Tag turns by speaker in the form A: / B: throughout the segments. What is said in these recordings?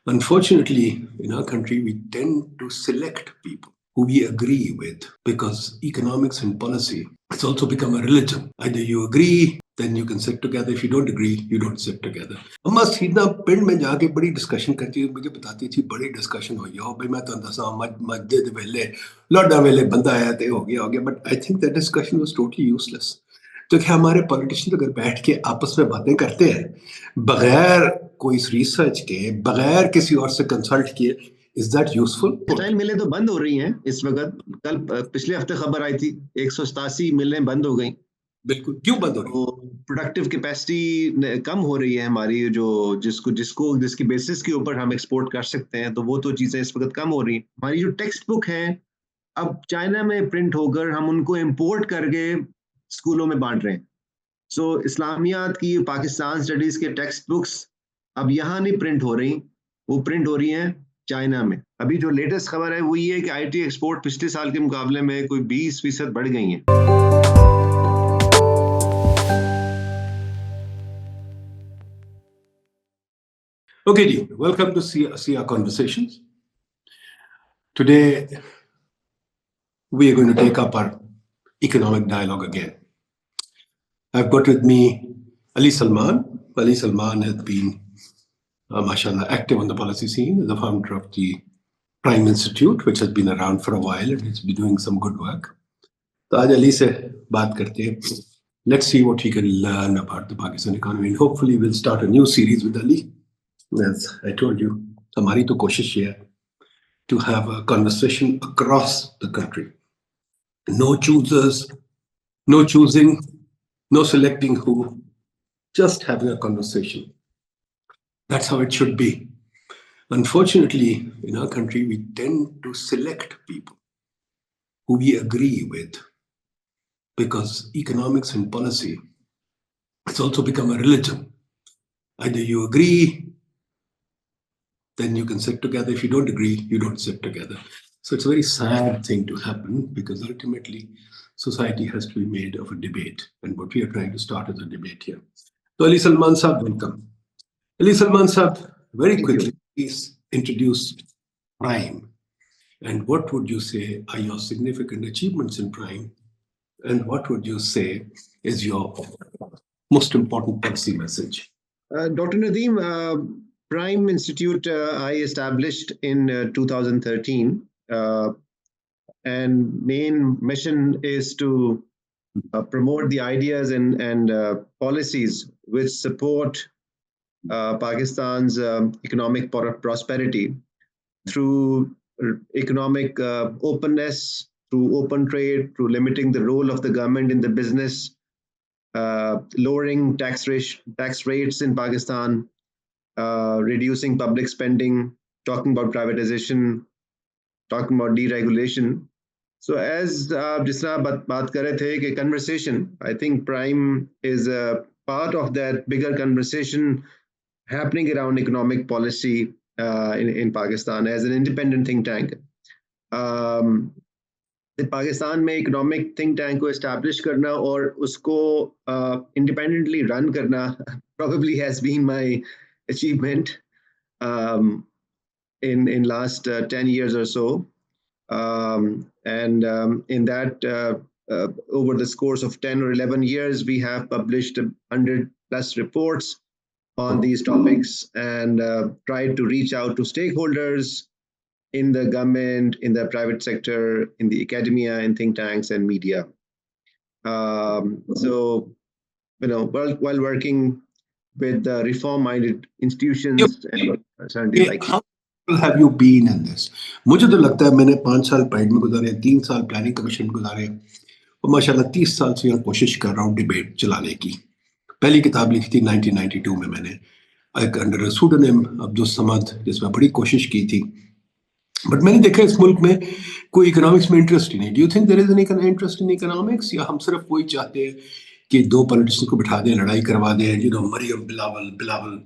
A: Unfortunately, in our country, we tend to select people who we agree with because economics and policy, it's also become a religion. Either you agree, then you can sit together. If you don't agree, you don't sit together. अम्मा सीधा पिंड में जाके बड़ी discussion करती थी, मुझे बताती थी बड़ी डिस्कशन हुई हो भाई मैं तो दसा मस्जिद वेले लौडा वेले बंदा आया तो हो गया but I think that discussion was totally useless तो क्या हमारे पॉलिटिशियन अगर बैठ के आपस में बातें करते हैं बगैर कोई रिसर्च के बगैर किसी और से कंसल्ट किए इज दैट यूजफुल
B: टेक्सटाइल मिलें तो बंद हो रही हैं इस वक्त कल पिछले हफ्ते खबर आई थी 187 मिलें बंद हो गई
A: बिल्कुल क्यों बंद हो रही
B: तो प्रोडक्टिव कैपेसिटी कम हो रही है हमारी जो जिसकी बेसिस के ऊपर हम एक्सपोर्ट कर सकते हैं तो वो तो चीज़ें इस वक्त कम हो रही हैं हमारी जो टेक्स्ट बुक है अब चाइना में प्रिंट होकर हम उनको इम्पोर्ट करके स्कूलों में बांट रहे हैं सो इस्लामियात की पाकिस्तान स्टडीज़ के टेक्स्ट बुक्स अब यहाँ नहीं प्रिंट हो रही वो प्रिंट हो रही हैं चाइना में अभी जो लेटेस्ट खबर है वो ये है कि आईटी एक्सपोर्ट पिछले साल के मुकाबले में कोई 20% बढ़ गई हैं
A: Okay, Ji, welcome to see our conversations. Today, we are going to take up our economic dialogue again. I've got with me Ali Salman. Ali Salman has been, mashallah, active on the policy scene as the founder of the Prime Institute, which has been around for a while and it's been doing some good work. So, आज Ali से बात करते हैं. Let's see what he can learn about the Pakistan economy and hopefully we'll start a new series with Ali. As I told you, हमारी तो कोशिश ये है to have a conversation across the country. No choosers, no choosing, no selecting who, just having a conversation. That's how it should be. Unfortunately, in our country, we tend to select people who we agree with because economics and policy, it's also become a religion. Either you agree, then you can sit together. If you don't agree, you don't sit together. So it's a very sad thing to happen because ultimately society has to be made of a debate. And what we are trying to start is a debate here. So Ali Salman Saab, welcome. Ali Salman Saab, very quickly, please introduce Prime. And what would you say are your significant achievements in Prime? And what would you say is your most important policy message?
B: Dr. Nadeem, Prime Institute I established in 2013 and main mission is to promote the ideas and policies which support Pakistan's economic prosperity through economic openness, through open trade, through limiting the role of the government in the business, lowering tax rates in Pakistan, reducing public spending, talking about privatization, talking about deregulation. So as जिस तरह बात कर रहे थे कि conversation, I think Prime is a part of that bigger conversation happening around economic policy in Pakistan as an independent think tank. Pakistan में economic think tank को establish करना और उसको इंडिपेंडेंटली रन करना probably has been my achievement in last 10 years or so. In that over the course of 10 or 11 years, we have published 100 plus reports on these topics and tried to reach out to stakeholders in the government, in the private sector, in the academia, in think tanks and media. So, you know, while working with reform-minded institutions, and certainly like
A: how have you been in this? मुझे तो लगता है मैंने 5 साल pad में गुजारे 3 साल planning commission गुजारे और माशाल्लाह 30 साल से यहाँ कोशिश कर रहा हूँ डिबेट चलाने की पहली किताब लिखी थी 1992 में मैंने एक अंडर सूडोनिम अब्दुल समद जिसमें बड़ी कोशिश की थी बट मैंने देखा इस मुल्क में कोई इकोनॉमिक्स में इंटरेस्ट ही नहीं do you think there is an interest in economics या हम सिर्फ वही चाहते हैं कि दो पॉलिटिशियन को बिठा दें लड़ाई करवा दें यू नो मरियम बिलावल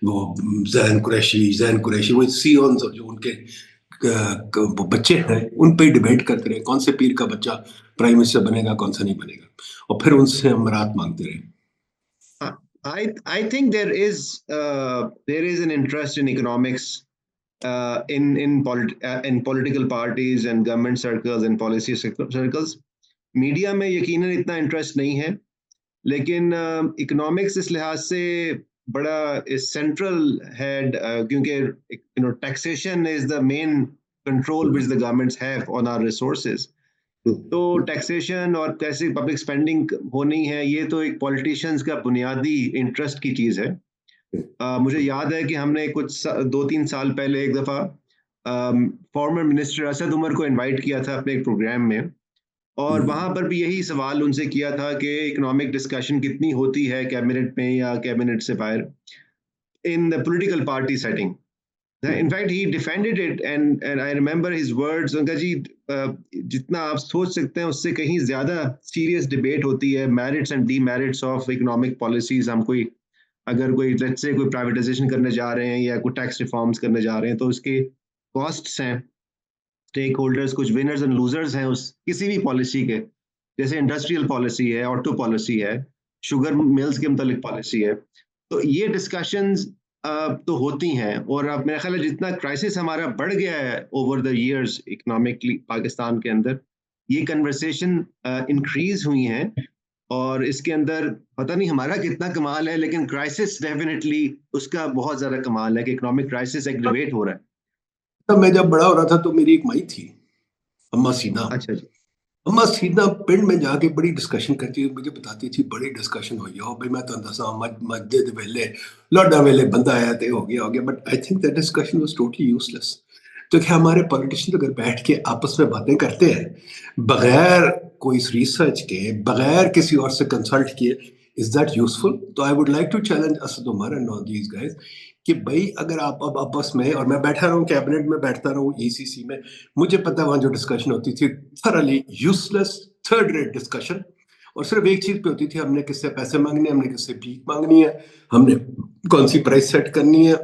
A: वो जैन कुरैशी वो सियोन्स और जो उनके वो बच्चे हैं उन पे डिबेट करते रहे कौन से पीर का बच्चा प्राइम मिनिस्टर बनेगा कौन सा नहीं बनेगा और फिर उनसे हम रात मांगते रहे
B: I think there is an interest in economics in political parties and government circles and policy circles. Media में यकीनन इतना इंटरेस्ट नहीं है, लेकिन इकोनॉमिक्स इस लिहाज से बड़ा सेंट्रल है, क्योंकि taxation is the main control which the governments have on our resources. तो टैक्सेशन और कैसे पब्लिक स्पेंडिंग होनी है, ये तो एक पॉलिटिशियंस का बुनियादी इंटरेस्ट की चीज़ है. मुझे याद है कि हमने कुछ 2-3 साल पहले एक दफ़ा फॉर्मर मिनिस्टर असद उमर को इनवाइट किया था अपने एक प्रोग्राम में, और वहाँ पर भी यही सवाल उनसे किया था कि इकोनॉमिक डिस्कशन कितनी होती है कैबिनेट में या कैबिनेट से बाहर in the political party setting. In fact, he defended it, and I remember his words. उनका जी जितना आप सोच सकते हैं उससे कहीं ज़्यादा सीरियस डिबेट होती है merits and demerits of economic policies. हम अगर कोई लेट्स से कोई प्राइवेटाइजेशन करने जा रहे हैं या कोई टैक्स रिफॉर्म्स करने जा रहे हैं, तो उसके कॉस्ट्स हैं, स्टेक होल्डर्स, कुछ विनर्स एंड लूजर्स हैं उस किसी भी पॉलिसी के. जैसे इंडस्ट्रियल पॉलिसी है, ऑटो पॉलिसी है, शुगर मिल्स के मुतालिक पॉलिसी है. तो ये डिस्कशंस तो होती हैं, और अब मेरा ख्याल है जितना क्राइसिस हमारा बढ़ गया है over the years economically Pakistan के अंदर, ये कन्वर्सेशन इंक्रीज हुई हैं, और इसके अंदर पता नहीं हमारा कितना कमाल है, लेकिन क्राइसिस डेफिनेटली उसका बहुत ज़्यादा कमाल है कि इकोनॉमिक क्राइसिस एग्रीवेट हो रहा है.
A: तब मैं जब बड़ा हो रहा था तो मेरी एक माई थी, अम्मा सीना.
B: अच्छा जी.
A: अम्मा सीधा पिंड में जाके बड़ी डिस्कशन करती थी, मुझे बताती थी बड़ी डिस्कशन हुई हो भाई, मैं तो दसा मजदे दे वेले लौडा वेले बंदा आया ते हो गया. But I think that discussion was totally useless. तो क्या हमारे पॉलिटिशियन अगर बैठ के आपस में बातें करते हैं बगैर कोई रिसर्च के, बगैर किसी और से कंसल्ट किए, इज दैट यूजफुल? तो I would like to challenge Asad Umar and all these guys कि भाई अगर आप अब आपस में, और मैं बैठा रहूं कैबिनेट में, बैठता रहूं ईसीसी में, मुझे पता वहां जो डिस्कशन होती थी thoroughly useless third rate discussion, और सिर्फ एक चीज पे होती थी, हमने किससे पैसे मांगने, हमने किससे भीख मांगनी है, हमने कौन सी प्राइस सेट करनी है,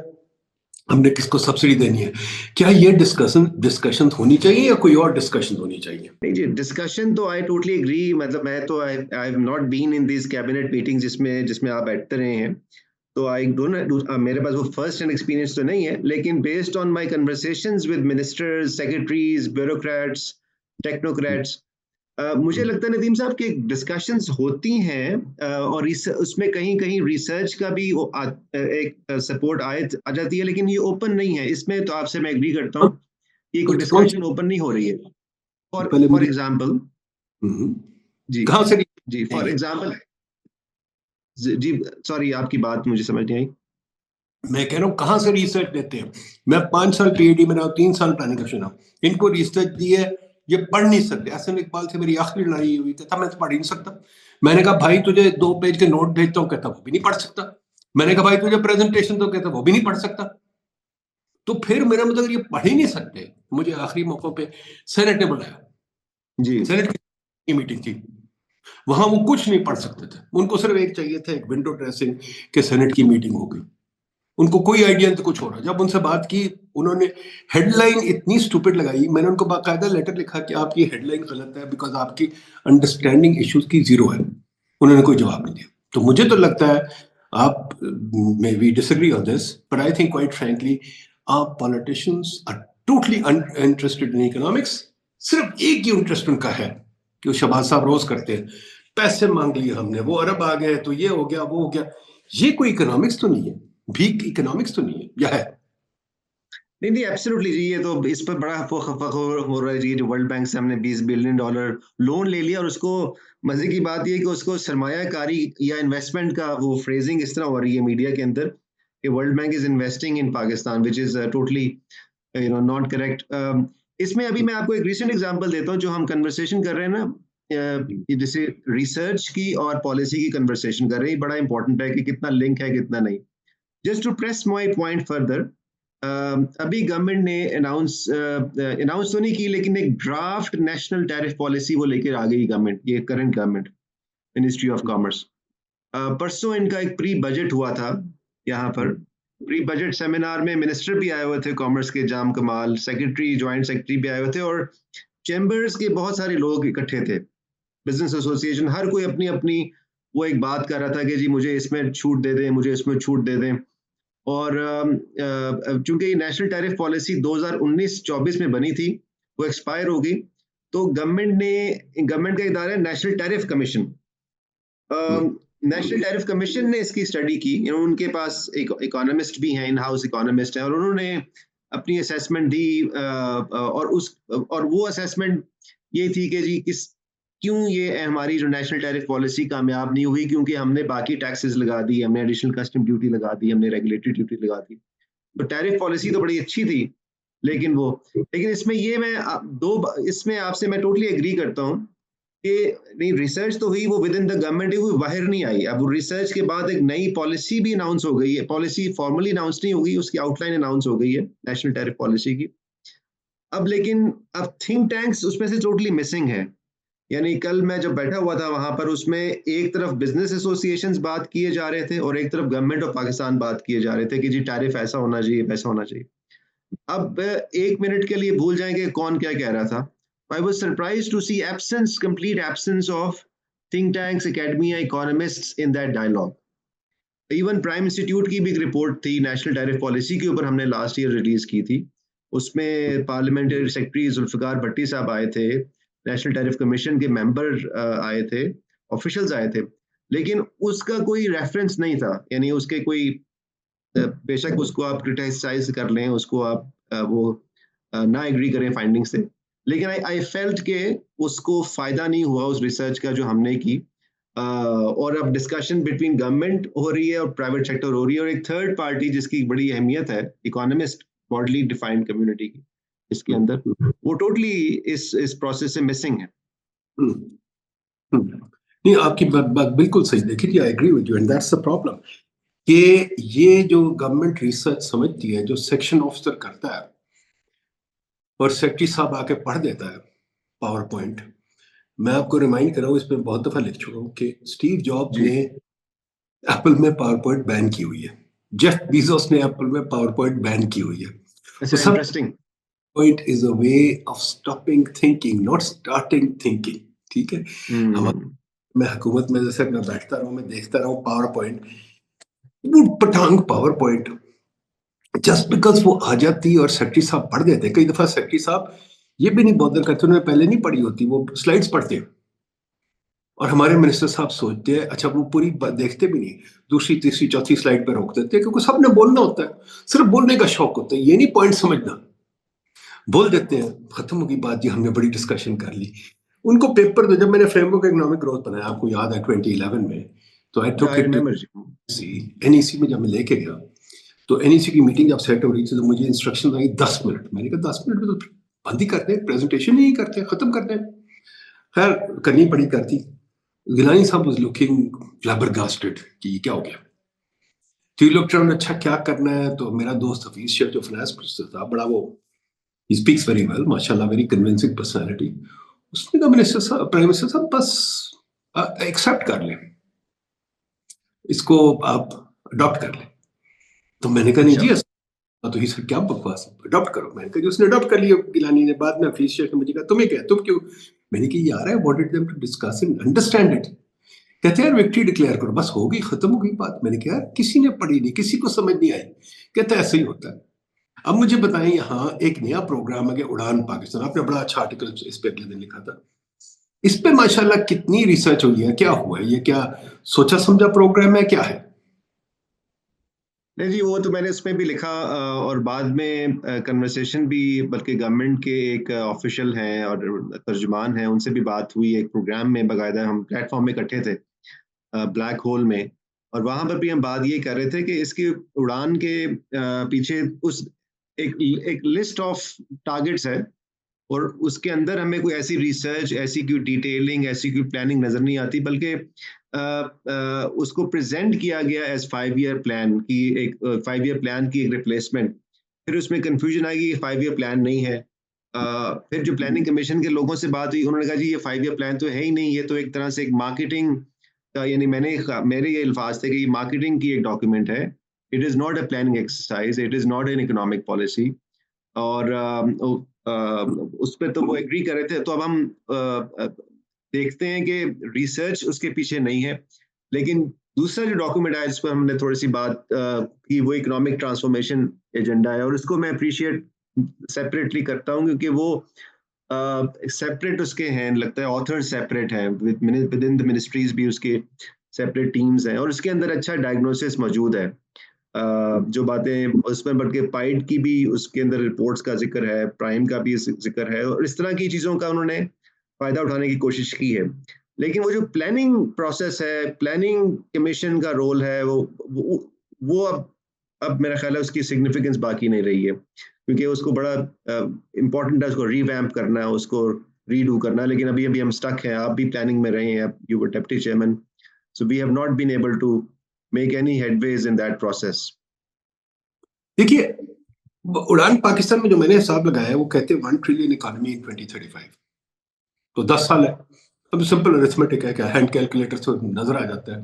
A: हमने किसको सब्सिडी देनी है. क्या ये डिस्कशन होनी चाहिए या कोई और डिस्कशन होनी चाहिए?
B: नहीं जी, डिस्कशन तो आई टोटली एग्री. मतलब मैं तो I have not been in this cabinet meetings जिसमें आप बैठते रहे हैं, तो आई डोंट, मेरे पास वो फर्स्ट हैंड एक्सपीरियंस तो नहीं है, लेकिन based on my conversations with ministers, secretaries, bureaucrats, technocrats, मुझे लगता है नदीम साहब कि डिस्कशंस होती हैं, और उसमें कहीं कहीं रिसर्च का भी एक सपोर्ट आ जाती है, लेकिन ये ओपन नहीं है. इसमें तो आपसे मैं एग्री करता हूँ, ये कोई डिस्कशन ओपन नहीं हो रही है. फॉर एग्जाम्पल जी
A: कहाँ से
B: जी फॉर एग्जाम्पल जी, सॉरी आपकी बात मुझे समझ नहीं आई.
A: मैं कह रहा हूँ कहाँ से रिसर्च देते हैं. मैं 5 साल पीएचडी में रहा हूँ, 3 साल प्लानिंग कमीशन रहा हूँ, इनको रिसर्च दी है, ये पढ़ नहीं सकते. एहसन इकबाल से मेरी आखिरी लड़ाई हुई थी, मैं तो पढ़ ही नहीं सकता. मैंने कहा भाई तुझे 2 पेज के नोट भेजता हूँ, कहता वो भी नहीं पढ़ सकता. मैंने कहा भाई तुझे प्रेजेंटेशन तो, कहता वो भी नहीं पढ़ सकता. तो फिर मेरा मतलब ये पढ़ ही नहीं सकते. मुझे आखिरी मौकों पे सेनेट ने बुलाया
B: जी,
A: सेनेट की मीटिंग थी, वहां वो कुछ नहीं पढ़ सकते थे. उनको सिर्फ एक चाहिए था, एक विंडो ड्रेसिंग के सेनेट की मीटिंग हो गई. उनको कोई आइडिया नहीं कुछ हो रहा. जब उनसे बात की, उन्होंने हेडलाइन इतनी स्टूपिड लगाई. मैंने उनको बाकायदा लेटर लिखा कि आपकी हेडलाइन गलत है, बिकॉज आपकी अंडरस्टैंडिंग इश्यूज की जीरो है. उन्होंने कोई जवाब नहीं दिया. तो मुझे तो लगता है, आप may we disagree on this, but I think quite frankly आप politicians are totally uninterested in economics. सिर्फ एक ही इंटरेस्ट उनका है कि वो शहबाज साहब रोज करते हैं, पैसे मांग लिए हमने, वो अरब आ गए, तो ये हो गया, वो हो गया. ये कोई इकोनॉमिक्स तो नहीं है, भीख इकोनॉमिक्स तो नहीं है, या है?
B: नहीं एब्सोल्युटली जी. ये तो इस पर बड़ा फखर हो रहा है जी, जो वर्ल्ड बैंक से हमने $20 बिलियन लोन ले लिया, और उसको मजे की बात ये है कि उसको सरमायाकारी या इन्वेस्टमेंट का वो फ्रेजिंग इस तरह हो रही है मीडिया के अंदर कि world bank is investing in Pakistan, which is totally not correct. इसमें अभी मैं आपको एक रिसेंट एग्जांपल देता हूँ. जो हम कन्वर्सेशन कर रहे हैं ना, जैसे रिसर्च की और पॉलिसी की कन्वर्सेशन कर रहे हैं, बड़ा इंपॉर्टेंट है कि कितना लिंक है कितना नहीं. Just to press my point further, अभी गवर्नमेंट ने अनाउंस तो नहीं की, लेकिन एक ड्राफ्ट नेशनल टैरिफ पॉलिसी वो लेकर आ गई गवर्नमेंट, ये current government, ministry of commerce. परसों इनका एक प्री बजट हुआ था यहाँ पर. प्री बजट सेमिनार में मिनिस्टर भी आए हुए थे कॉमर्स के, जाम कमाल, सेक्रेटरी, जॉइंट सेक्रेटरी भी आए हुए थे, और चैम्बर्स के बहुत सारे लोग इकट्ठे थे, बिजनेस एसोसिएशन, हर कोई अपनी अपनी वो एक बात कर रहा था कि जी मुझे इसमें छूट दे दें, मुझे इसमें छूट दे दें. और चूंकि नेशनल टैरिफ पॉलिसी 2019-24 में बनी थी, वो एक्सपायर हो गई, तो गवर्नमेंट का इदारा है national tariff commission. National tariff commission ने इसकी स्टडी की, उनके पास एक इकोनॉमिस्ट भी हैं, इन हाउस इकोनॉमिस्ट हैं, और उन्होंने अपनी असेसमेंट दी, और वो असेसमेंट ये थी कि जी क्यों ये हमारी जो नेशनल टैरिफ पॉलिसी कामयाब नहीं हुई, क्योंकि हमने बाकी टैक्सेस लगा दी, हमने एडिशनल कस्टम ड्यूटी लगा दी, हमने रेगुलेटरी ड्यूटी लगा दी। तो टैरिफ पॉलिसी तो बड़ी अच्छी थी, लेकिन इसमें आपसे मैं टोटली एग्री करता हूँ कि नहीं, रिसर्च तो हुई, वो विद इन द गवर्नमेंट वो बाहर नहीं आई। अब रिसर्च के बाद एक नई पॉलिसी भी अनाउंस हो गई है, पॉलिसी फॉर्मली अनाउंस नहीं हो गई, उसकी आउटलाइन अनाउंस हो गई है नेशनल टैरिफ पॉलिसी की। अब थिंक टैंक्स उसमें से टोटली मिसिंग है। यानी कल मैं जब बैठा हुआ था वहां पर, उसमें एक तरफ बिजनेस एसोसिएशंस बात किए जा रहे थे और एक तरफ गवर्नमेंट ऑफ पाकिस्तान बात किए जा रहे थे कि जी टैरिफ ऐसा होना चाहिए, वैसा होना चाहिए। अब एक मिनट के लिए भूल जाएंगे कौन क्या कह रहा था। I was surprised to see complete absence of think tanks, academia, economists in that dialogue. Even prime institute की भी एक रिपोर्ट थी नेशनल टैरिफ पॉलिसी के ऊपर, हमने लास्ट ईयर रिलीज की थी। उसमें पार्लियामेंट्री सेक्रेटरी जुल्फिकार भट्टी साहब आए थे, नेशनल टैरिफ कमीशन के मेंबर आए थे, ऑफिशियल्स आए थे, लेकिन उसका कोई रेफरेंस नहीं था। यानी उसके कोई बेशक उसको आप क्रिटिसाइज कर लें, उसको आप वो ना एग्री करें फाइंडिंग से, लेकिन आई फेल्ट के उसको फायदा नहीं हुआ उस रिसर्च का जो हमने की। और अब डिस्कशन बिटवीन गवर्नमेंट हो रही है और प्राइवेट सेक्टर हो रही है, और एक थर्ड पार्टी जिसकी बड़ी अहमियत है, इकोनॉमिस्ट, ब्रॉडली डिफाइंड कम्युनिटी की इसके अंदर, वो टोटली इस प्रोसेस से मिसिंग है।
A: नहीं, आपकी बात बिल्कुल सही। देखिए, I agree with you and that's the problem कि ये जो गवर्नमेंट रिसर्च समझती है, जो सेक्शन ऑफिसर करता है और सेक्रेटरी साहब आके पढ़ देता है पावर पॉइंट। मैं आपको रिमाइंड कर रहा हूँ, इसमें बहुत दफा लिख चुका हूँ कि स्टीव जॉब्स ने एप्पल में पावर पॉइंट बैन की हुई है, जेफ बीजोस ने एप्पल में पावर पॉइंट बैन की हुई है। तो सब
B: interesting
A: point is a way of stopping thinking, not starting thinking. ठीक है, मैं हुकूमत में जैसे मैं बैठता रहूं, मैं देखता रहूं पावर पॉइंट, वो पटांग पावर पॉइंट, जस्ट बिकॉज वो आ जाती और सेक्रेटरी साहब पढ़ देते। कई दफा सेक्रेटरी साहब ये भी नहीं बॉदर करते, उन्होंने पहले नहीं पढ़ी होती, वो स्लाइड्स पढ़ते हैं और हमारे मिनिस्टर साहब सोचते हैं अच्छा वो पूरी देखते भी नहीं, दूसरी तीसरी चौथी स्लाइड पर रोक देते हैं, क्योंकि सबने बोलना होता है, सिर्फ बोलने का शौक होता है, ये नहीं पॉइंट समझना। बोल देते हैं, खत्म होगी बात जी, हमने बड़ी डिस्कशन कर ली। उनको पेपर तो जब मैंने फ्रेमवर्क इकोनॉमिक ग्रोथ बनाया, आपको याद है 2011 में, तो आई टुक इट एनईसी में। जब मैं लेके गया तो एनईसी की मीटिंग जब सेट हो रही थी तो मुझे इंस्ट्रक्शन आई 10 मिनट। मैंने कहा 10 मिनट में तो बंद ही करते हैं, प्रेजेंटेशन ही करते हैं, खत्म करते हैं। खैर करनी पड़ी, करती। गिलानी साहब वाज लुकिंग फ्लैबरगास्टेड कि क्या हो गया। तो ये लोग अच्छा क्या करना है, तो मेरा दोस्त हफीज शेख जो फाइनेंस मिनिस्टर था, बड़ा वो he speaks very well, माशाल्लाह, very convincing personality। उसने कहा मिनिस्टर साहब, प्राइम मिनिस्टर साहब, बस एक्सेप्ट कर लें इसको, आप अडॉप्ट कर लें। तो मैंने कहा नहीं जी, तो ही सर क्या बकवास, अडॉप्ट करो। मैंने कहा उसने अडॉप्ट कर लिया गिलानी ने। बाद में हफीज शेख ने मुझे कहा तुम्हें क्या, तुम क्यों? मैंने कहा यार I wanted them to discuss and understand it. कहते यार विक्ट्री डिक्लेयर करो, बस हो गई, खत्म हो गई बात। मैंने कहा किसी ने पढ़ी नहीं, किसी को समझ नहीं आई। कहते ऐसे ही होता है। अब मुझे बताएं, यहाँ एक नया प्रोग्राम है कि उड़ान पाकिस्तान, आपने बड़ा अच्छा आर्टिकल इस पे अगले दिन लिखा था। इस पे माशाल्लाह कितनी रिसर्च हुई है, क्या हुआ है, ये क्या सोचा समझा प्रोग्राम है, क्या है?
B: नहीं जी, वो तो मैंने उसमें भी लिखा, और बाद में कन्वर्सेशन भी, बल्कि गवर्नमेंट के एक ऑफिशियल हैं और तर्जुमान हैं, उनसे भी बात हुई एक प्रोग्राम में। बाकायदा हम प्लेटफॉर्म में इकट्ठे थे ब्लैक होल में, और वहां पर भी हम बात ये कर रहे थे कि इसकी उड़ान के पीछे उस एक लिस्ट ऑफ टारगेट्स है, और उसके अंदर हमें कोई ऐसी रिसर्च, ऐसी कोई डिटेलिंग, ऐसी कोई प्लानिंग नजर नहीं आती, बल्कि उसको प्रेजेंट किया गया एज 5 ईयर प्लान की, एक 5 ईयर प्लान की एक रिप्लेसमेंट। फिर उसमें कंफ्यूजन आएगी, ये 5 ईयर प्लान नहीं है। फिर जो प्लानिंग कमीशन के लोगों से बात हुई, उन्होंने कहा जी ये 5 ईयर प्लान तो है ही नहीं, ये तो एक तरह से एक मार्केटिंग का, यानी मेरे ये अल्फाज थे कि ये मार्केटिंग की एक डॉक्यूमेंट है। It is not a planning exercise, it is not an economic policy. और उस पर तो वो एग्री कर रहे थे। तो अब हम देखते हैं कि रिसर्च उसके पीछे नहीं है, लेकिन दूसरा जो डॉक्यूमेंट है जिस पर हमने थोड़ी सी बात की वो इकोनॉमिक ट्रांसफॉर्मेशन एजेंडा है, और उसको मैं अप्रिशिएट सेपरेटली करता हूँ क्योंकि वो सेपरेट उसके हैं, लगता है ऑथर सेपरेट हैं, विद इन द मिनिस्ट्रीज भी उसके सेपरेट टीम्स हैं, और उसके अंदर अच्छा डायग्नोसिस मौजूद है। जो बातें उसमें बढ़ के पाइड की भी उसके अंदर रिपोर्ट्स का जिक्र है, प्राइम का भी जिक्र है, और इस तरह की चीज़ों का उन्होंने फायदा उठाने की कोशिश की है। लेकिन वो जो प्लानिंग प्रोसेस है, प्लानिंग कमीशन का रोल है, वो अब मेरा ख्याल है उसकी सिग्निफिकेंस बाकी नहीं रही है, क्योंकि उसको बड़ा इम्पोर्टेंट है उसको रीवैम्प करना है, उसको रीडू करना है। लेकिन अभी अभी हम स्टक हैं, आप भी प्लानिंग में रहे हैं, you were deputy chairman, so we have not been able to make any headways in that process.
A: देखिए, उड़ान पाकिस्तान में जो मैंने हिसाब लगाया है वो कहते हैं 1 ट्रिलियन इकोनॉमी इन 2035, तो 10 साल है। अब सिंपल अरिथमेटिक है, क्या हैंड कैलकुलेटर से नजर आ जाता है।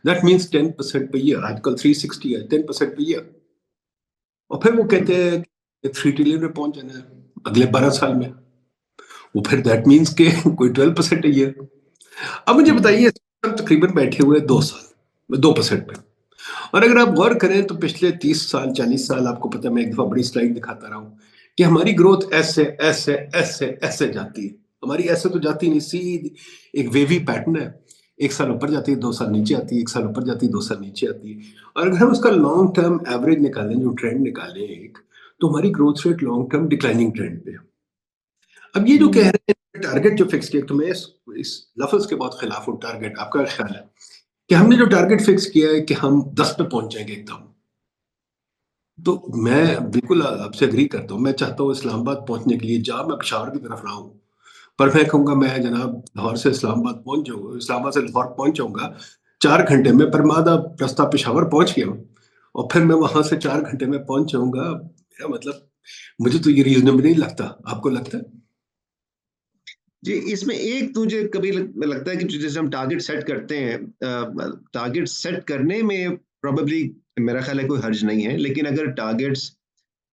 A: दैट मीन्स 10% पे ईयर, आजकल 360 है, 10% पे ईयर। और फिर वो कहते हैं 3 ट्रिलियन में पहुंच जाना है अगले 12 साल में, वो फिर दैट मीन्स के कोई 12% है ईयर। अब मुझे बताइए, तकरीबन बैठे हुए 2 साल 2% पे, और अगर आप गौर करें तो पिछले 30 साल 40 साल, आपको पता है मैं एक दफा बड़ी स्लाइड दिखाता रहा हूँ कि हमारी ग्रोथ ऐसे ऐसे ऐसे ऐसे जाती है। हमारी ऐसे तो जाती नहीं, सीधी एक वेवी पैटर्न है, 1 साल ऊपर जाती है, 2 साल नीचे आती है, 1 साल ऊपर जाती है, 2 साल नीचे आती है। और अगर हम उसका लॉन्ग टर्म एवरेज निकालें, जो ट्रेंड निकालें एक, तो हमारी growth rate long term declining trend पे है। अब ये जो कह रहे हैं टारगेट जो फिक्स किया, तो मैं इस लफ्ज के बहुत खिलाफ हूँ। टारगेट, आपका ख्याल है कि हमने जो टारगेट फिक्स किया है कि हम 10 पे पहुंच जाएंगे एकदम, तो मैं बिल्कुल आपसे एग्री करता हूँ। मैं चाहता हूँ इस्लामाबाद पहुंचने के लिए, जहाँ मैं पेशावर की तरफ रहा हूँ, पर मैं कहूँगा मैं जनाब लाहौर से इस्लामाबाद पहुंच जाऊँगा, इस्लामाबाद से लाहौर पहुंच जाऊँगा 4 घंटे में, पर मैं आधा रास्ता पेशावर पहुंच गया हूँ, और फिर मैं वहां से 4 घंटे में पहुंच जाऊंगा। मेरा मतलब, मुझे तो ये रीजनेबल नहीं लगता, आपको लगता है?
B: जी, इसमें एक मुझे कभी लगता है कि जैसे हम टारगेट सेट करते हैं, टारगेट सेट करने में प्रोबेबली मेरा ख्याल है कोई हर्ज नहीं है, लेकिन अगर टारगेट्स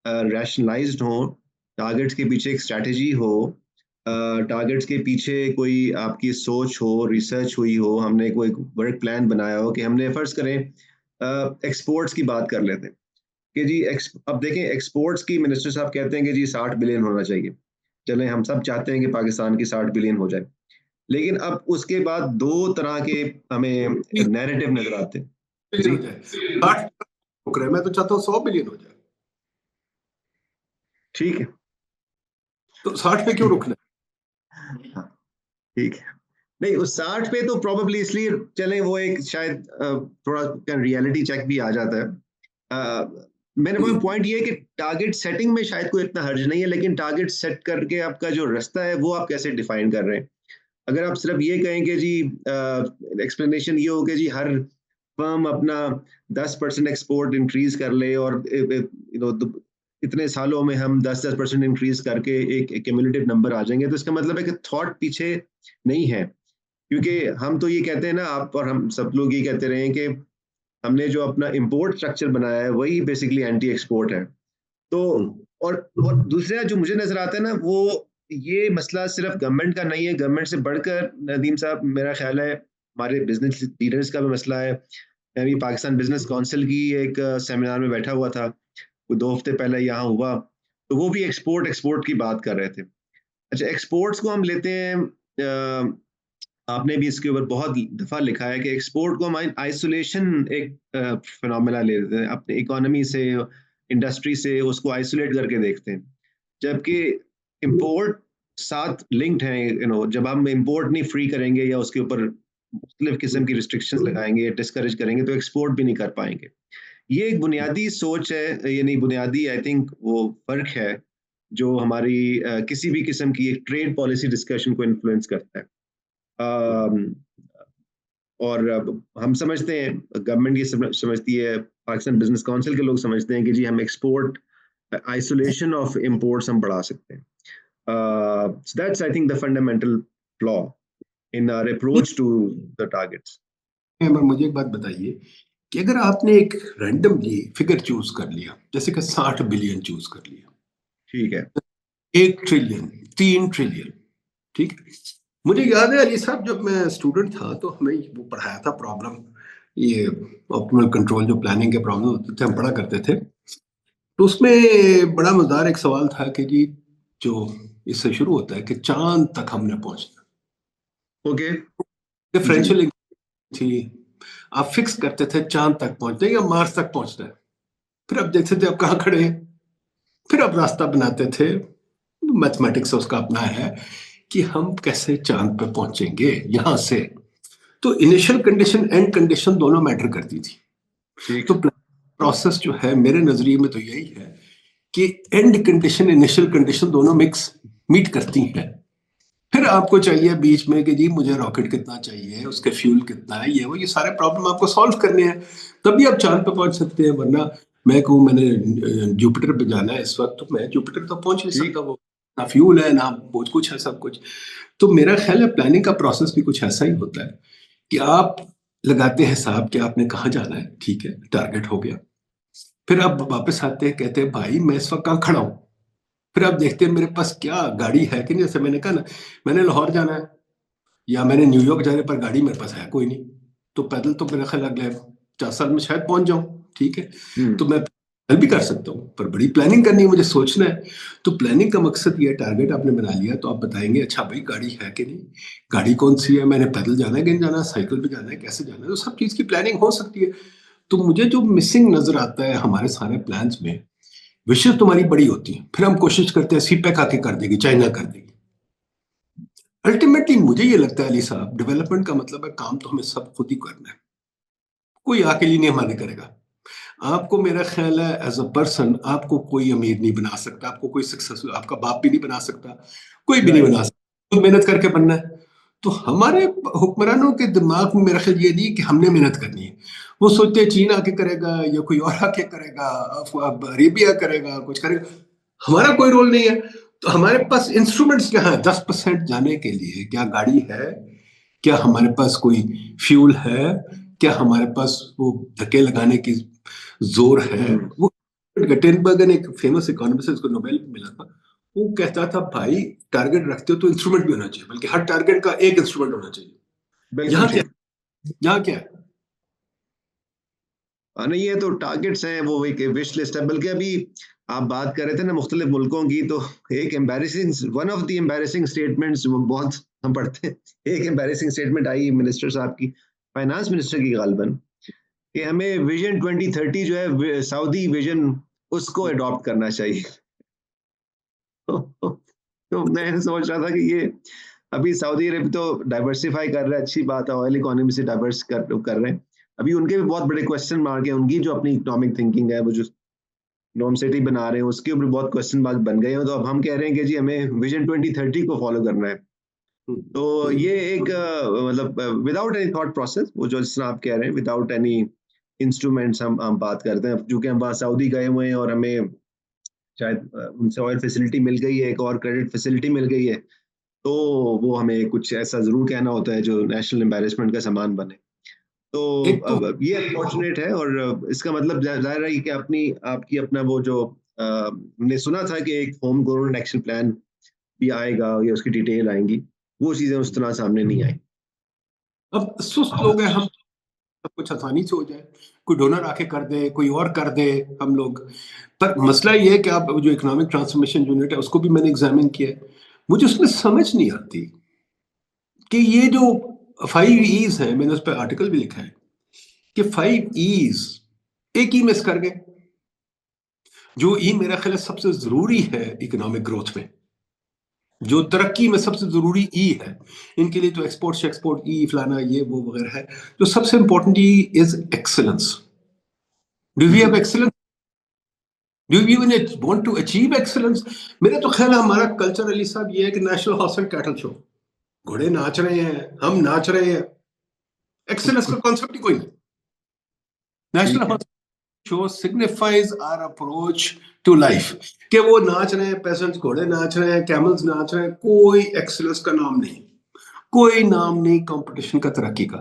B: रैशनलाइज्ड हो, टारगेट्स के पीछे एक स्ट्रैटेजी हो, टारगेट्स के पीछे कोई आपकी सोच हो, रिसर्च हुई हो, हमने कोई वर्क प्लान बनाया हो, कि हमने फर्ज करें एक्सपोर्ट्स की बात कर लेते हैं कि जी अब देखें एक्सपोर्ट्स की मिनिस्टर साहब कहते हैं कि जी 60 बिलियन होना चाहिए। चलें, हम सब चाहते हैं कि पाकिस्तान की 60 बिलियन हो जाए, लेकिन अब उसके बाद दो तरह के हमें नैरेटिव नजर आते हैं।
A: बिलियन
B: जी,
A: हो जाए, 60 रुक रहे हैं, मैं तो चाहता हूँ 100 बिलियन हो जाए।
B: ठीक है।
A: तो 60 पे क्यों रुकना
B: हाँ, ठीक है। नहीं, उस 60 पे तो प्रोबेबली इसलिए चले, वो एक शायद थोड़ा रियलिटी चेक भी आ जाता है। मेरे
A: है?
B: पॉइंट ये है कि टारगेट सेटिंग में शायद कोई इतना हर्ज नहीं है, लेकिन टारगेट सेट करके आपका जो रास्ता है वो आप कैसे डिफाइन कर रहे हैं। अगर आप सिर्फ ये कहें कि जी एक्सप्लेनेशन ये हो कि जी हर फर्म अपना 10% एक्सपोर्ट इंक्रीज कर ले, और यू नो इतने सालों में हम 10% इंक्रीज करके एक क्यूमुलेटिव नंबर आ जाएंगे, तो इसका मतलब है कि थॉट पीछे नहीं है। क्योंकि हम तो ये कहते हैं ना, आप और हम सब लोग ये कहते रहे हैं कि हमने जो अपना इंपोर्ट स्ट्रक्चर बनाया है वही बेसिकली एंटी एक्सपोर्ट है। तो और दूसरा जो मुझे नजर आता है ना, वो ये मसला सिर्फ गवर्नमेंट का नहीं है, गवर्नमेंट से बढ़कर नदीम साहब मेरा ख्याल है हमारे बिजनेस लीडर्स का भी मसला है। मैं भी पाकिस्तान बिजनेस काउंसिल की एक सेमिनार में बैठा हुआ था, वो 2 हफ्ते पहले यहाँ हुआ, तो वो भी एक्सपोर्ट एक्सपोर्ट की बात कर रहे थे। अच्छा, एक्सपोर्ट्स को हम लेते हैं, आपने भी इसके ऊपर बहुत दफा लिखा है कि एक्सपोर्ट को हम आइसोलेशन एक फिनोमेना ले लेते हैं, अपने इकोनॉमी से, इंडस्ट्री से उसको आइसोलेट करके देखते हैं, जबकि इंपोर्ट साथ लिंक्ड हैं। जब हम इंपोर्ट नहीं फ्री करेंगे या उसके ऊपर मुख्तलिफ किस्म की रिस्ट्रिक्शंस लगाएंगे, डिस्करेज करेंगे, तो एक्सपोर्ट भी नहीं कर पाएंगे। ये एक बुनियादी सोच है, ये नहीं बुनियादी, आई थिंक वो फर्क है जो हमारी किसी भी किस्म की एक ट्रेड पॉलिसी डिस्कशन को इन्फ्लुएंस करता है। अम, और हम समझते हैं, गवर्नमेंट ये समझती है, पाकिस्तान बिजनेस काउंसिल के लोग समझते हैं कि जी हम एक्सपोर्ट आइसोलेशन ऑफ इंपोर्ट्स हम बढ़ा सकते हैं। That's I think the fundamental flaw in our approach to the targets.
A: पर मुझे एक बात बताइए कि अगर आपने एक रैंडमली फिगर चूज कर लिया, जैसे कि 60 बिलियन चूज कर लिया,
B: ठीक है।
A: 1 ट्रिलियन, 3 ट्रिलियन, ठीक है? मुझे याद है अली साहब, जब मैं स्टूडेंट था तो हमें वो पढ़ाया था प्रॉब्लम, ये ऑप्टिमल कंट्रोल जो प्लानिंग के प्रॉब्लम होते थे हम पढ़ा करते थे, तो उसमें बड़ा मजेदार एक सवाल था कि जी जो इससे शुरू होता है कि चांद तक हमने पहुंचना,
B: ओके जी।
A: डिफरेंशियल थी, आप फिक्स करते थे चांद तक पहुंचना है या मार्स तक पहुंचना है, फिर आप देखते थे आप कहाँ खड़े हैं, फिर आप रास्ता बनाते थे, मैथमेटिक्स उसका अपना है कि हम कैसे चांद पे पहुंचेंगे यहां से। तो इनिशियल कंडीशन एंड कंडीशन दोनों मैटर करती थी।
B: ठीक।
A: तो प्रोसेस जो है मेरे नजरिए में तो यही है कि एंड कंडीशन इनिशियल कंडीशन दोनों मिक्स मीट करती हैं। फिर आपको चाहिए बीच में कि जी मुझे रॉकेट कितना चाहिए, उसके फ्यूल कितना है, ये सारे प्रॉब्लम आपको सॉल्व करने हैं, तभी आप चांद पे पहुंच सकते हैं। वरना मैं कहूँ मैंने जुपिटर पे जाना है इस वक्त, तो मैं जुपिटर तो पहुंच नहीं सकता,
B: ठीक।
A: वो ना फ्यूल है ना बहुत कुछ है, सब कुछ। तो मेरा ख्याल है प्लानिंग का प्रोसेस भी कुछ ऐसा ही होता है कि आप लगाते हैं हिसाब कि आपने कहाँ जाना है, ठीक है, टारगेट हो गया, फिर आप वापस आते हैं कहते हैं भाई मैं इस वक्त कहाँ खड़ा हूँ, फिर आप देखते हैं मेरे पास क्या गाड़ी है कि नहीं। जैसे मैंने कहा ना, मैंने लाहौर जाना है या मैंने न्यूयॉर्क जाने पर गाड़ी मेरे पास है कोई नहीं, तो पैदल तो मेरा ख्याल अगले 4 साल में शायद पहुंच जाऊं, ठीक है। तो मैं पैदल भी कर सकता हूँ, पर बड़ी प्लानिंग करनी है, मुझे सोचना है। तो प्लानिंग का मकसद ये है, टारगेट आपने बना लिया तो आप बताएंगे अच्छा भाई गाड़ी है कि नहीं, गाड़ी कौन सी है, मैंने पैदल जाना है कि नहीं जाना, साइकिल पे जाना है, कैसे जाना है, तो सब चीज़ की प्लानिंग हो सकती है। तो मुझे जो मिसिंग नजर आता है हमारे सारे प्लान्स में, विशेष तुम्हारी बड़ी होती है, फिर हम कोशिश करते हैं सीपैक आके कर देगी, चाइना कर देगी। अल्टीमेटली मुझे ये लगता है अली साहब, डेवलपमेंट का मतलब है काम तो हमें सब खुद ही करना है, कोई आके लिए नहीं हमारे करेगा। आपको मेरा ख्याल है एज अ पर्सन आपको कोई अमीर नहीं बना सकता, आपको कोई सक्सेसफुल, आपका बाप भी नहीं बना सकता, कोई भी नहीं
B: राइट।
A: बना सकता, खुद मेहनत करके बनना है। तो हमारे हुक्मरानों के दिमाग में मेरा ख्याल ये नहीं कि हमने मेहनत करनी है, वो सोचते हैं चीन आके करेगा या कोई और आके करेगा, अब अरेबिया करेगा, कुछ करेगा, हमारा कोई रोल नहीं है। तो हमारे पास इंस्ट्रूमेंट्स क्या है 10% जाने के लिए, क्या गाड़ी है, क्या हमारे पास कोई फ्यूल है, क्या हमारे पास वो धक्के लगाने की जोर है। वो गटेनबर्ग ने एक फेमस इकोनॉमिस्ट है, उसको नोबेल मिला था, वो कहता था भाई टारगेट रखते हो तो इंस्ट्रूमेंट भी होना चाहिए, बल्कि हर टारगेट का एक इंस्ट्रूमेंट होना चाहिए।
B: बिल्कुल
A: यहाँ क्या,
B: ठीक।
A: यहाँ क्या है?
B: नहीं, ये तो टारगेट्स हैं, वो एक विश लिस्ट है। बल्कि अभी आप बात कर रहे थे ना मुख्तलिफ मुल्कों की, तो एक embarrassing, one of the embarrassing statements बहुत हम पढ़ते हैं, एक एम्बैरेसिंग स्टेटमेंट आई मिनिस्टर साहब की, फाइनेंस मिनिस्टर की गालबन, कि हमें विजन 2030 जो है सऊदी विजन, उसको अडॉप्ट करना चाहिए। तो मैं सोच रहा था कि ये अभी सऊदी अरब तो डाइवर्सिफाई कर रहा है, अच्छी बात है, ऑयल इकोनॉमी से डाइवर्स कर रहे हैं। अभी उनके भी बहुत बड़े क्वेश्चन मार्क है, उनकी जो अपनी इकोनॉमिक थिंकिंग है, वो जो नॉर्म सिटी बना रहे हैं, उसके ऊपर बहुत क्वेश्चन मार्क बन गए हैं। तो अब हम कह रहे हैं कि जी हमें विजन 2030 को फॉलो करना है। तो ये एक मतलब विदाउट एनी थॉट प्रोसेस, वो जो जिस तरह आप कह रहे हैं, विदाउट एनी इंस्ट्रूमेंट्स हम बात करते हैं, क्योंकि हम वहाँ सऊदी गए हुए हैं और हमें शायद उनसे ऑयल फैसिलिटी मिल गई है, एक और क्रेडिट फैसिलिटी मिल गई है, तो वो हमें कुछ ऐसा जरूर कहना होता है जो नेशनल एम्बेरसमेंट का सामान बने। तो
A: एक तो
B: अब ये अनफॉर्चुनेट है, और इसका मतलब जाहिर है कि अपनी आपकी अपना वो जो हमने सुना था कि एक होम ग्रोन एक्शन प्लान भी आएगा या उसकी डिटेल आएंगी, वो चीजें उस तरह सामने नहीं आई।
A: अब सुस्त लोग हैं हम, सब कुछ आसानी से हो जाए, कोई डोनर आके कर दे, कोई और कर दे, हम लोग। पर मसला ये है कि आप जो इकोनॉमिक ट्रांसफॉर्मेशन यूनिट है उसको भी मैंने एग्जामिन किया है, मुझे उसमें समझ नहीं आती कि ये जो 5 E's है, मैंने उस पर आर्टिकल भी लिखा है कि 5 E's एक ही मिस कर गए। जो ई मेरा ख्याल है सबसे जरूरी है इकोनॉमिक ग्रोथ में, जो तरक्की में सबसे जरूरी ई है, इनके लिए तो एक्सपोर्ट एक्सपोर्ट ई फलाना ये वो वगैरह है, जो सबसे important E is excellence. Do we have excellence? Do we even want to achieve excellence? मेरा तो ख्याल है हमारा कल्चर अली साहब ये है कि national horse and cattle show, घोड़े नाच रहे हैं, हम नाच रहे हैं, एक्सेलेंस का कॉन्सेप्ट ही कोई नहीं। नेशनल
B: ठीक है।
A: Horse show signifies our approach to life, कि वो नाच रहे हैं, पेजेंट्स घोड़े नाच रहे हैं, कैमल्स नाच रहे हैं, कोई एक्सेलेंस का नाम नहीं, कोई नाम नहीं कंपटीशन का, तरक्की का।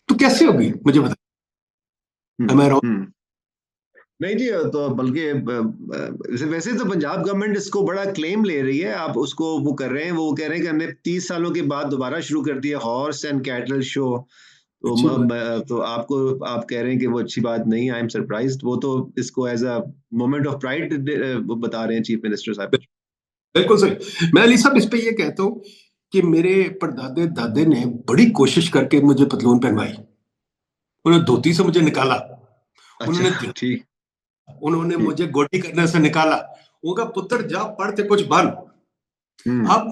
A: तो कैसे होगी मुझे बता, am I wrong?
B: हम्म। नहीं जी, तो बल्कि वैसे तो पंजाब गवर्नमेंट इसको बड़ा क्लेम ले रही है, आप उसको वो कर रहे हैं, वो कह रहे हैं कि हमने 30 सालों के बाद दोबारा शुरू कर दिया हॉर्स एंड कैटल शो, तो
A: अच्छी बात।
B: तो आपको आप कह रहे हैं कि वो अच्छी बात नहीं, आई एम सरप्राइज्ड। वो तो इसको as a moment of pride वो बता रहे हैं चीफ मिनिस्टर साहब।
A: बिल्कुल सही। मैं अली साहब इस पे ये कहता हूँ कि मेरे परदादे दादे ने बड़ी कोशिश करके मुझे पतलून पहनवाई। उन्होंने धोती से मुझे निकाला, उन्होंने
B: अच्छा, ठीक
A: उन्होंने
B: ठीक।
A: मुझे गोटी करने से निकाला। उनका पुत्र जा पढ़ते कुछ बन।
B: हम्म।
A: आप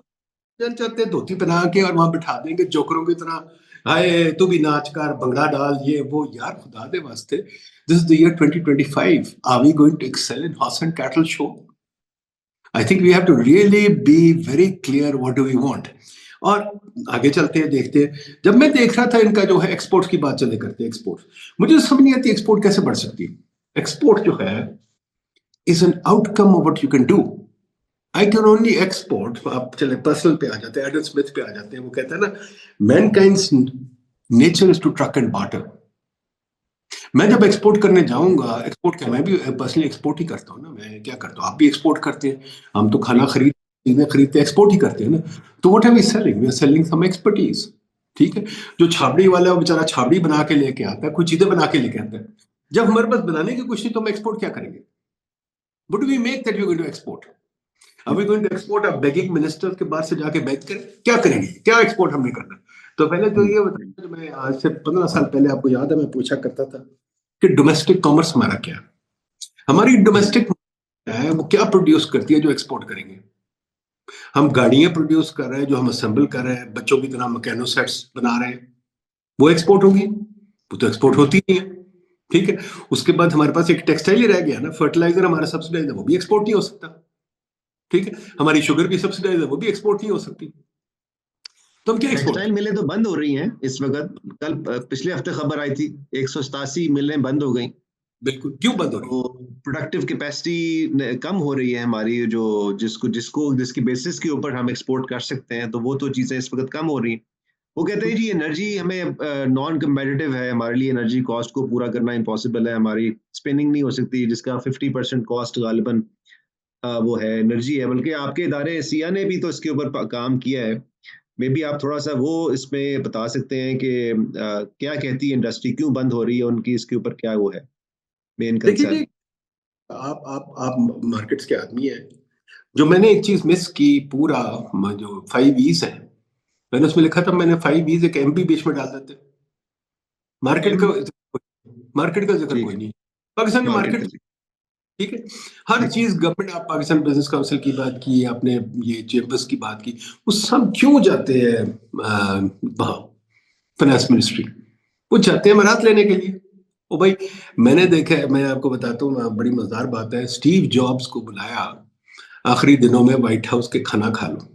A: चल चलते धोती पहना के और वहां बिठा देंगे जोकरों की तरह, हाय तू भी नाच कर भंगड़ा डाल ये वो। यार खुदा दे वास्ते, this is the year 2025, are we going to excel in horse and cattle show? I think we have to really be very clear what do we want. और आगे चलते हैं, देखते हैं। जब मैं देख रहा था इनका जो है एक्सपोर्ट की बात चले करते हैं, एक्सपोर्ट मुझे समझ नहीं आती एक्सपोर्ट कैसे बढ़ सकती है। एक्सपोर्ट जो है is an outcome of what you can do. I can only export. आप चले पर्सनल पे आ जाते हैं, एडम स्मिथ पे आ जाते हैं। वो कहता है ना, mankind's nature is to truck and barter. मैं जब एक्सपोर्ट करने जाऊंगा, एक्सपोर्ट क्या, मैं भी पर्सनली एक्सपोर्ट ही करता हूँ ना। मैं क्या करता हूँ, आप भी एक्सपोर्ट करते हैं, हम तो खाना खरीद चीजें खरीदते एक्सपोर्ट ही करते हैं ना। तो what are we selling? We are selling some expertise. ठीक है। जो छाबड़ी वाला है वो बेचारा छाबड़ी बना के लेके आता है, कुछ चीजें बना के लेके आता है। जब हमारे पास बनाने की कुछ नहीं तो हम एक्सपोर्ट क्या करेंगे? Would we make that you going to export? Are we going to export? अब बेगिंग मिनिस्टर के बाहर से जाके बेग करें? क्या करेंगे? क्या एक्सपोर्ट हमने करना? तो पहले तो ये बताया, जो मैं आज से 15 साल पहले, आपको याद है, मैं पूछा करता था कि डोमेस्टिक कॉमर्स हमारा क्या है। हमारी डोमेस्टिक है वो क्या प्रोड्यूस करती है जो एक्सपोर्ट करेंगे? हम गाड़ियां प्रोड्यूस कर रहे हैं, जो हम असेंबल कर रहे हैं, बच्चों की तरह मैकेनो सेट्स बना रहे हैं, वो एक्सपोर्ट होगी? वो तो एक्सपोर्ट होती नहीं है। ठीक है। उसके बाद हमारे पास एक टेक्सटाइल ही रह गया ना, फर्टिलाइजर हमारा सब्सिडाइज है, वो भी एक्सपोर्ट नहीं हो सकता। ठीक है। हमारी शुगर भी सब्सिडाइज है, वो भी एक्सपोर्ट नहीं हो सकती। तो हम क्या एक्सपोर्ट
B: टेक्सटाइल
A: करें?
B: मिलें तो बंद हो रही हैं इस वक्त। कल पिछले हफ्ते खबर आई थी 187 मिलें बंद हो गई।
A: बिल्कुल, क्यों बंद हो रही
B: तो प्रोडक्टिव कैपेसिटी कम हो रही है हमारी, जो जिसको जिसको जिसकी बेसिस के ऊपर हम एक्सपोर्ट कर सकते हैं, तो वो तो चीज़ें इस वक्त कम हो रही हैं। वो कहते
A: है?
B: हैं जी एनर्जी हमें नॉन कम्पेटिटिव है, हमारे लिए एनर्जी कॉस्ट को पूरा करना इम्पॉसिबल है, हमारी स्पिनिंग नहीं हो सकती जिसका 50% कॉस्ट गालिबन वो है एनर्जी है। बल्कि आपके इदारे सिया ने भी तो इसके ऊपर काम किया है। मे बी आप थोड़ा सा वो इसमें बता सकते हैं कि क्या कहती है इंडस्ट्री, क्यों बंद हो रही है उनकी, इसके ऊपर क्या वो है मेन
A: देखिए
B: कंसर्न।
A: जी, आप मार्केट्स के आदमी हैं। जो मैंने एक चीज मिस की, पूरा जो 5 E's है, मैंने उसमें लिखा था, मैंने 5 E's एक एमपी बीच में डाल देते। मार्केट का
B: एम
A: मार्केट का जिक्र
B: ठीक
A: कोई
B: है,
A: नहीं। पाकिस्तान की
B: मार्केट
A: मार्केट।
B: का जी।
A: ठीक है। हर
B: ठीक।
A: चीज गवर्नमेंट, आप पाकिस्तान बिजनेस काउंसिल की बात की, आपने ये चेम्बर्स की बात की, वो सब क्यों जाते हैं वहां? फाइनेंस मिनिस्ट्री, वो जाते हैं मरात लेने के लिए। ओ भाई, मैंने देखा है, मैं आपको बताता हूँ, बड़ी मजेदार बात है। स्टीव जॉब्स को बुलाया आखिरी दिनों में व्हाइट हाउस के, खाना खा लो।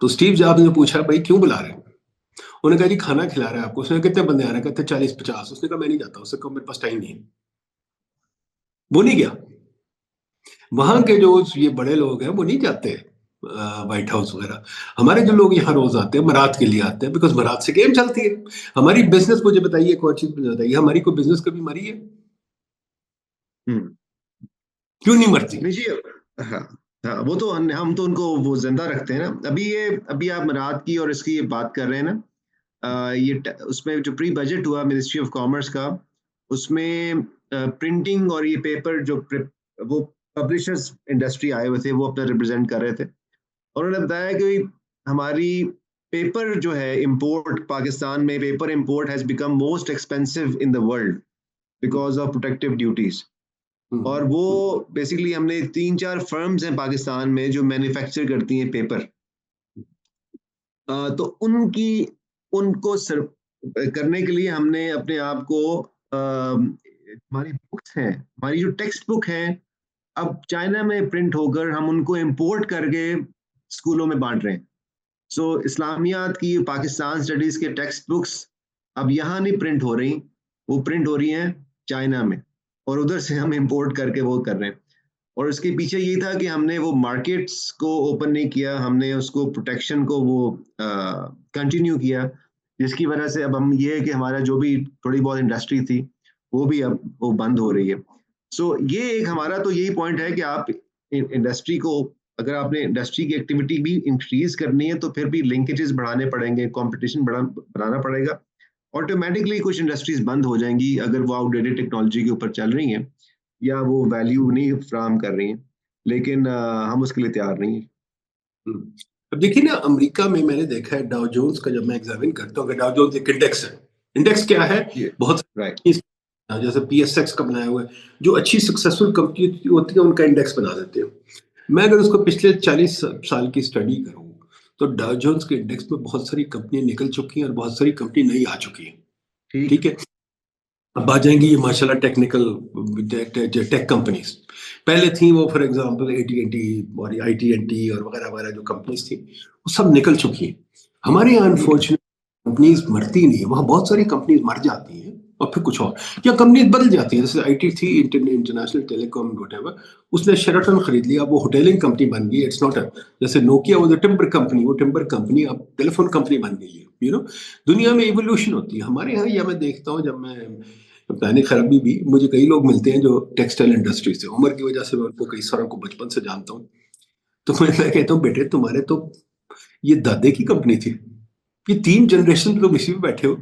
A: तो स्टीव जॉब्स ने पूछा, भाई क्यों बुला रहे हैं? उन्होंने कहा जी खाना खिला रहा है आपको। उसने, कितने बंदे आ रहे हैं? कहते 40-50। उसने कहा मैं नहीं जाता। उसने कहा मेरे पास टाइम नहीं है। वो नहीं गया। वहां के जो ये बड़े लोग हैं वो नहीं जाते व्हाइट हाउस वगैरह। हमारे जो लोग यहाँ रोज आते हैं, बारात के लिए आते हैं, बिकॉज बारात से गेम चलती है। हमारी बिजनेस, मुझे बताइए एक और चीज मुझे बताइए, हमारी कोई बिजनेस कभी मरी है?
B: हम्म।
A: क्यों नहीं मरती?
B: नहीं जी। हाँ हाँ, वो तो हम तो उनको वो जिंदा रखते हैं ना। अभी आप रात की और इसकी ये बात कर रहे हैं ना, उसमें जो प्री बजट हुआ मिनिस्ट्री ऑफ कॉमर्स का, उसमें प्रिंटिंग और ये पेपर वो पब्लिशर्स इंडस्ट्री आए हुए थे, वो अपना रिप्रेजेंट कर रहे थे। और उन्होंने बताया कि हमारी पेपर जो है इंपोर्ट, पाकिस्तान में paper import has become most expensive in the world because of protective duties. और वो
A: हम्म।
B: बेसिकली हमने 3-4 फर्म्स हैं पाकिस्तान में जो मैन्युफैक्चर करती हैं पेपर। तो उनको करने के लिए हमने अपने आप को हमारी बुक्स हैं, हमारी जो टेक्स्ट बुक हैं, अब चाइना में प्रिंट होकर हम उनको इंपोर्ट करके स्कूलों में बांट रहे हैं। सो इस्लामियात की, पाकिस्तान स्टडीज के टेक्स्ट बुक्स अब यहाँ नहीं प्रिंट हो रही, वो प्रिंट हो रही हैं चाइना में, और उधर से हम इंपोर्ट करके वो कर रहे हैं। और इसके पीछे यही था कि हमने वो मार्केट्स को ओपन नहीं किया, हमने उसको प्रोटेक्शन को वो कंटिन्यू किया, जिसकी वजह से अब हम ये है कि हमारा जो भी थोड़ी बहुत इंडस्ट्री थी वो भी अब वो बंद हो रही है। सो ये एक हमारा तो यही पॉइंट है कि आप इंडस्ट्री को, अगर आपने इंडस्ट्री की एक्टिविटी भी इंक्रीज करनी है तो फिर भी लिंकेजेस बढ़ाने पड़ेंगे, कंपटीशन बढ़ाना पड़ेगा। ऑटोमेटिकली कुछ इंडस्ट्रीज बंद हो जाएंगी अगर वो आउटडेटेड टेक्नोलॉजी के ऊपर चल रही हैं या वो वैल्यू नहीं फ्राहम कर रही हैं, लेकिन हम उसके लिए तैयार नहीं हैं।
A: हम्म। अब देखिए ना, अमेरिका में मैंने देखा है डाउ जोन्स का, जब मैं एग्जामिन करता हूँ, डाउ जोन्स एक इंडेक्स है। इंडेक्स क्या है?
B: ये
A: बहुत
B: राइट।
A: जैसे पीएसएक्स का बनाया हुआ है, जो अच्छी सक्सेसफुल कंपनी होती है उनका इंडेक्स बना देते हैं। मैं अगर उसको पिछले 40 साल की स्टडी करूं, तो डाउ जोन्स के इंडेक्स में बहुत सारी कंपनियां निकल चुकी हैं और बहुत सारी कंपनी नई आ चुकी हैं।
B: ठीक।
A: ठीक है। अब आ जाएंगी ये माशाल्लाह टेक्निकल टेक कंपनीज। पहले थी वो फॉर एग्जांपल AT&T और IT&T और वगैरह वगैरह जो कंपनीज थी, वो सब निकल चुकी हैं। हमारे यहाँ अनफॉर्चुनेट कंपनीज मरती नहीं है, वहाँ बहुत सारी कंपनीज मर जाती हैं और फिर कुछ और, या कंपनीज बदल जाती है। जैसे IT थी, इंटरनेशनल टेलीकॉम व्हाटएवर, उसने शेराटन खरीद लिया, वो होटेलिंग कंपनी बन गई। इट्स नॉट जैसे नोकिया वो टिम्बर कंपनी, वो टिम्बर कंपनी अब टेलीफोन कंपनी बन गई है। दुनिया में इवोल्यूशन होती है। हमारे यहाँ या मैं देखता हूँ, जब मैं प्लानी खराबी भी, मुझे कई लोग मिलते हैं जो टेक्सटाइल इंडस्ट्री से, उम्र की वजह से मैं उनको कई सारों को बचपन से जानता हूँ। तो मैं कहता हूँ बेटे तुम्हारे तो ये दादे की कंपनी थी, ये 3 जनरेशन तुम इसी में बैठे हो,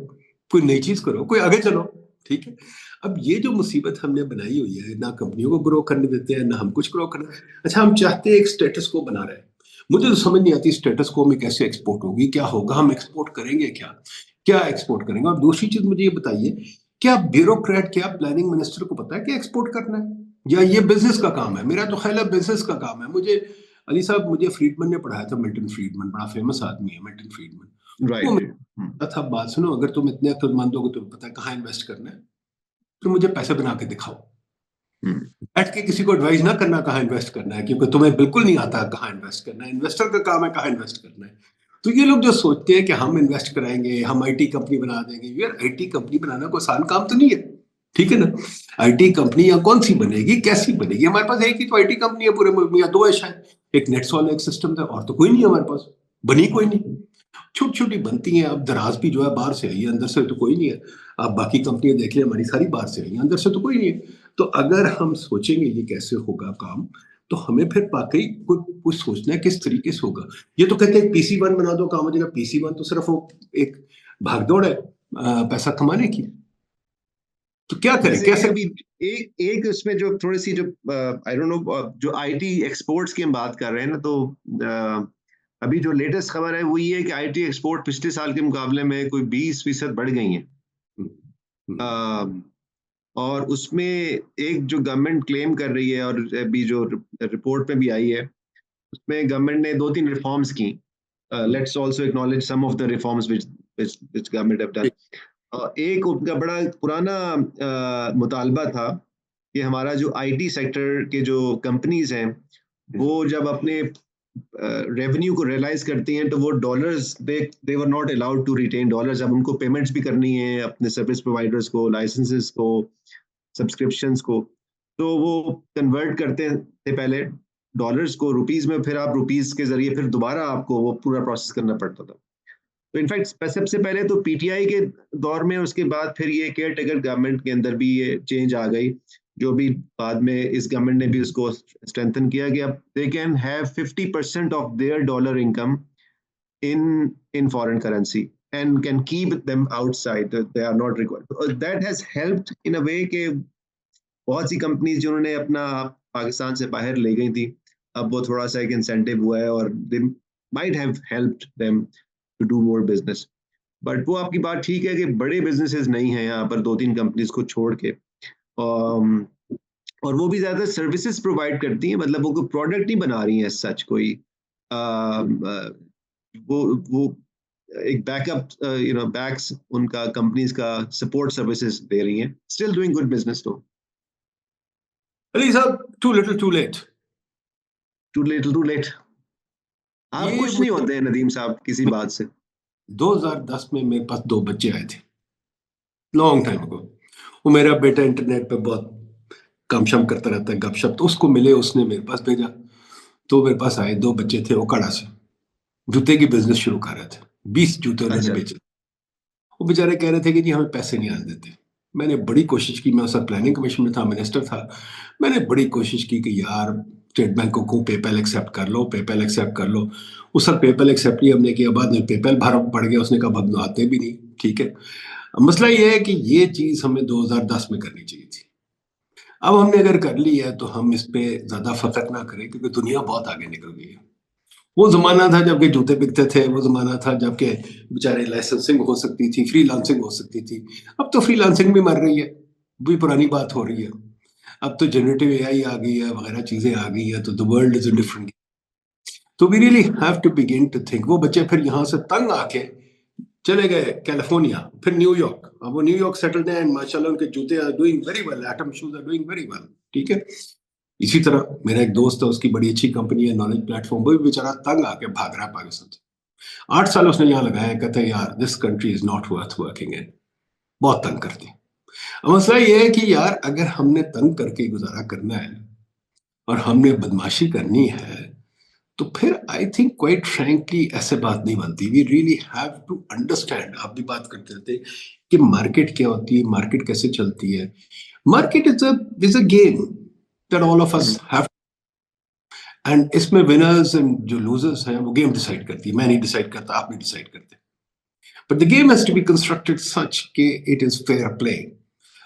A: कोई नई चीज करो, कोई आगे चलो। ठीक है। अब ये जो मुसीबत हमने बनाई हुई है, ना कंपनियों को ग्रो करने देते हैं, ना हम कुछ ग्रो करने। अच्छा, हम चाहते हैं एक स्टेटस को बना रहे हैं। मुझे तो समझ नहीं आती स्टेटस को में कैसे एक्सपोर्ट होगी, क्या होगा, हम एक्सपोर्ट करेंगे क्या, क्या एक्सपोर्ट करेंगे। और दूसरी चीज मुझे ये बताइए, क्या ब्यूरोक्रेट, क्या प्लानिंग मिनिस्टर को पता है कि एक्सपोर्ट करना है, या ये बिजनेस का काम है? मेरा तो ख्याल है बिजनेस का काम है। मुझे अली साहब, मुझे फ्रीडमैन ने पढ़ाया था, मिल्टन फ्रीडमैन, बड़ा फेमस आदमी है मिल्टन फ्रीडमैन। वो
B: राइट।
A: मेरे था, बात सुनो, अगर तुम इतने अक्लमंद हो, तुम्हें पता है कहाँ इन्वेस्ट करना है, तो मुझे पैसे बना के दिखाओ। बैठ के किसी को एडवाइस ना करना कहाँ इन्वेस्ट करना है, क्योंकि तुम्हें बिल्कुल नहीं आता कहाँ इन्वेस्ट करना है। इन्वेस्टर का काम है कहाँ इन्वेस्ट करना है। तो ये लोग जो सोचते हैं कि हम इन्वेस्ट कराएंगे, हम IT कंपनी बना देंगे, यार IT कंपनी बनाना कोई आसान काम तो नहीं है। ठीक है ना। IT कंपनी या कौन सी बनेगी, कैसी बनेगी? हमारे पास एक ही तो IT कंपनी है पूरे मुल्क में, या दो है शायद, एक नेटसॉल, एक सिस्टम था, और तो कोई नहीं है हमारे पास, बनी कोई नहीं। छोटी छोटी बनती हैं। अब दराज भी जो है बाहर से आई है, अंदर से तो कोई नहीं है। आप बाकी कंपनियां देख लें, हमारी सारी बाहर से आई हैं, अंदर से तो कोई नहीं है। तो अगर हम सोचेंगे ये कैसे होगा काम, तो हमें फिर वाकई कुछ सोचना है किस तरीके से होगा। ये तो कहते हैं PC1 बना दो, काम हो जाएगा। PC1 तो सिर्फ वो एक भागदौड़ है पैसा कमाने की। तो क्या करें,
B: जैसे कि
A: कैसे?
B: अभी एक एक उसमें जो थोड़ी सी जो आई डोंट नो, जो IT एक्सपोर्ट्स की हम बात कर रहे हैं ना, तो अभी जो लेटेस्ट खबर है वो ये है कि IT एक्सपोर्ट पिछले साल के मुकाबले में कोई 20% बढ़ गई हैं।
A: हम्म, हम्म,
B: और उसमें एक जो गवर्नमेंट क्लेम कर रही है, और अभी जो रिपोर्ट में भी आई है, उसमें गवर्नमेंट ने 2-3 रिफॉर्म्स की।
A: Hmm,
B: let's also acknowledge some of the reforms which government have done. एक उनका बड़ा पुराना मुतालबा था कि हमारा जो IT सेक्टर के जो कंपनीज हैं, वो जब अपने रेवेन्यू को रियलाइज करती हैं, तो वो dollars, they were not allowed to retain dollars. अब उनको पेमेंट्स भी करनी है अपने सर्विस प्रोवाइडर्स को, लाइसेंसेस को, सब्सक्रिप्शंस को। तो वो कन्वर्ट करते थे पहले डॉलर्स को रुपीस में, फिर आप रुपीस के जरिए फिर दोबारा आपको वो पूरा प्रोसेस करना पड़ता था। तो इनफैक्ट सबसे पहले तो PTI के दौर में, उसके बाद फिर ये केयर टेकर गवर्नमेंट के अंदर भी ये चेंज आ गई, जो भी बाद में इस गवर्नमेंट ने भी उसको स्ट्रेंथन किया कि अब they can have 50% of their dollar income in foreign currency and can keep them outside, they are not required. That has helped in a way कि बहुत सी कंपनीज जिन्होंने अपना पाकिस्तान से बाहर ले गई थी, अब वो थोड़ा सा एक इंसेंटिव हुआ है, और they might have helped them to do more business. But वो आपकी बात ठीक है कि बड़े बिजनेसेस नहीं हैं यहाँ पर, 2-3 कंपनीज को छोड़ के। और वो भी ज्यादा सर्विसेज प्रोवाइड करती हैं, मतलब वो कोई प्रोडक्ट नहीं बना रही हैं सच कोई। वो एक बैकअप, बैक्स उनका कंपनीज का सपोर्ट सर्विसेज दे रही हैं, स्टिल डूइंग गुड बिजनेस। तो
A: अली साहब, too little too late.
B: Too late, too late. आप
A: ये
B: खुश नहीं होते हैं नदीम साहब किसी बात से?
A: 2010 में मेरे पास 2 बच्चे आए थे, लॉन्ग टाइम अगो। वो मेरा बेटा इंटरनेट पे बहुत काम शाम करता रहता है, गपशप, तो उसको मिले, उसने मेरे पास भेजा। तो मेरे पास आए 2 बच्चे थे ओकाड़ा से, जूते की बिजनेस शुरू कर रहे थे। 20 जूते उन्होंने
B: अच्छा।
A: बेचे। वो बेचारे कह रहे थे कि जी हमें पैसे नहीं आने देते। मैंने बड़ी कोशिश की, मैं उस वक्त प्लानिंग कमीशन में था, मिनिस्टर था। मैंने बड़ी कोशिश की कि यार स्टेट बैंक को कहूं पेपैल एक्सेप्ट कर लो, पेपैल एक्सेप्ट कर लो। उस वक्त पेपैल एक्सेप्ट नहीं हमने किया, बाद में पेपैल भर पड़ गया, उसने कहा भग आते भी नहीं। ठीक है। अब मसला ये है कि ये चीज़ हमें 2010 में करनी चाहिए थी। अब हमने अगर कर ली है तो हम इस पे ज़्यादा फ़ख्र ना करें क्योंकि दुनिया बहुत आगे निकल गई है। वो ज़माना था जबकि जूते बिकते थे, वो ज़माना था जबकि बेचारे लाइसेंसिंग हो सकती थी, फ्रीलांसिंग हो सकती थी। अब तो फ्रीलांसिंग भी मर रही है, वो भी पुरानी बात हो रही है। अब तो जनरेटिव एआई आ गई है, वगैरह चीज़ें आ गई हैं, तो the world is a different. तो we really have to begin to think. वो बच्चे फिर यहाँ से तंग आके चले गए कैलिफोर्निया, फिर न्यूयॉर्क। अब वो न्यूयॉर्क सेटल्ड हैं एंड माशाल्लाह उनके जूते are doing very well, Atom shoes are doing very well, ठीक है? इसी तरह मेरा एक दोस्त है, उसकी बड़ी अच्छी कंपनी है नॉलेज प्लेटफ़ॉर्म, वो भी बेचारा तंग आके भाग रहा है पाकिस्तान से। 8 साल उसने यहाँ लगाया, कहता है यार this country is not worth working in. बहुत तंग करती है। अब मसला ये है कि यार अगर हमने तंग करके गुज़ारा करना है और हमने बदमाशी करनी है, तो फिर आई थिंक क्वाइट फ्रैंकली ऐसे बात नहीं बनती। We really have to understand, आप भी बात करते थे कि मार्केट क्या होती है, मार्केट कैसे चलती है। Market is a game that all of us have, and इसमें विनर्स एंड जो लूजर्स हैं वो गेम डिसाइड करती है। मैं नहीं डिसाइड करता, आप नहीं डिसाइड करते। But the game has to be constructed such कि इट इज फेयर प्ले।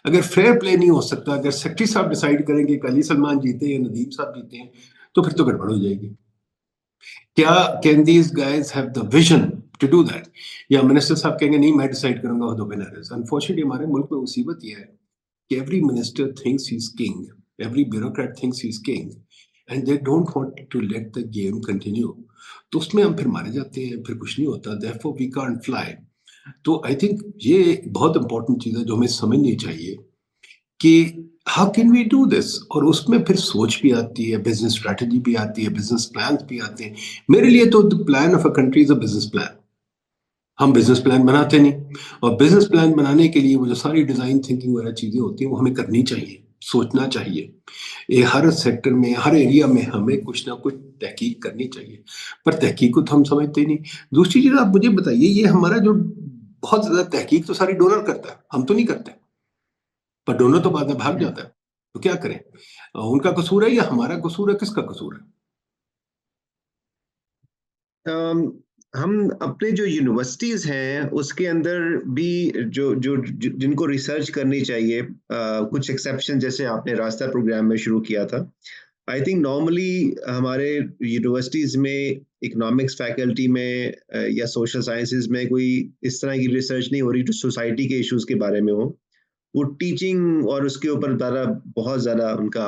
A: अगर फेयर प्ले नहीं हो सकता, अगर सेक्रेटरी साहब डिसाइड करेंगे कि अली सलमान जीते या नदीम साहब जीते हैं, तो फिर तो गड़बड़ हो जाएगी। क्या can these guys have the vision to do that? या मिनिस्टर साहब कहेंगे नहीं मैं डिसाइड करूंगा वो विनर इज। अनफॉर्चुनेटली हमारे मुल्क में मुसीबत यह है कि every minister thinks he's king, every bureaucrat thinks he's king, and they don't want to let the game continue. तो उसमें हम फिर मारे जाते हैं, फिर कुछ नहीं होता, therefore we can't fly. तो आई थिंक ये बहुत इंपॉर्टेंट चीज़ है जो हमें समझनी चाहिए कि how can we do this. और उसमें फिर सोच भी आती है, बिजनेस स्ट्रैटेजी भी आती है, बिजनेस प्लान भी आते हैं। मेरे लिए तो the plan of a country is a business plan. हम बिजनेस प्लान बनाते नहीं, और बिजनेस प्लान बनाने के लिए वो जो सारी डिजाइन थिंकिंग वगैरह चीजें होती हैं वो हमें करनी चाहिए, सोचना चाहिए। ये हर सेक्टर में, हर एरिया में हमें कुछ ना कुछ तहकीक करनी चाहिए, पर तहकीक को तो हम समझते ही नहीं। दूसरी चीज आप मुझे बताइए, ये हमारा जो बहुत ज्यादा तहकीक तो सारी डोनर करता है, हम तो नहीं करते, पर डोनर तो बाद में भाग जाता है। तो क्या करें? उनका कसूर है या हमारा कसूर है? किसका कसूर है?
B: अम, हम अपने जो यूनिवर्सिटीज हैं उसके अंदर भी जिनको रिसर्च करनी चाहिए, कुछ एक्सेप्शन जैसे आपने रास्ता प्रोग्राम में शुरू किया था। आई थिंक नॉर्मली हमारे यूनिवर्सिटीज में इकोनॉमिक्स फैकल्टी में या सोशल साइंसेज में कोई इस तरह की रिसर्च नहीं हो रही जो सोसाइटी के इश्यूज के बारे में हो। वो टीचिंग और उसके ऊपर बहुत ज़्यादा उनका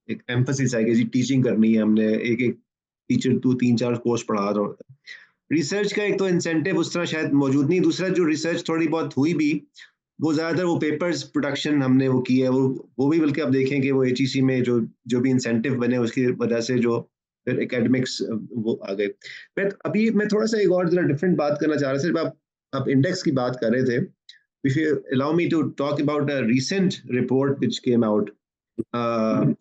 B: एक एम्फसिस है कि जी टीचिंग करनी है, हमने एक एक टीचर 2 3 4 कोर्स पढ़ा रहा होता है। रिसर्च का एक तो इंसेंटिव उस तरह शायद मौजूद नहीं, दूसरा जो रिसर्च थोड़ी बहुत हुई भी, वो ज़्यादातर वो पेपर्स प्रोडक्शन हमने वो की है, वो भी बल्कि आप देखें कि वो एचईसी में जो जो भी इंसेंटिव बने उसकी वजह से जो फिर एकेडमिक्स वो आ गए। मैं थोड़ा सा एक और जरा डिफरेंट बात करना चाह रहा था। सिर्फ आप इंडेक्स की बात कर रहे थे। If you allow me to talk about a recent report which came out,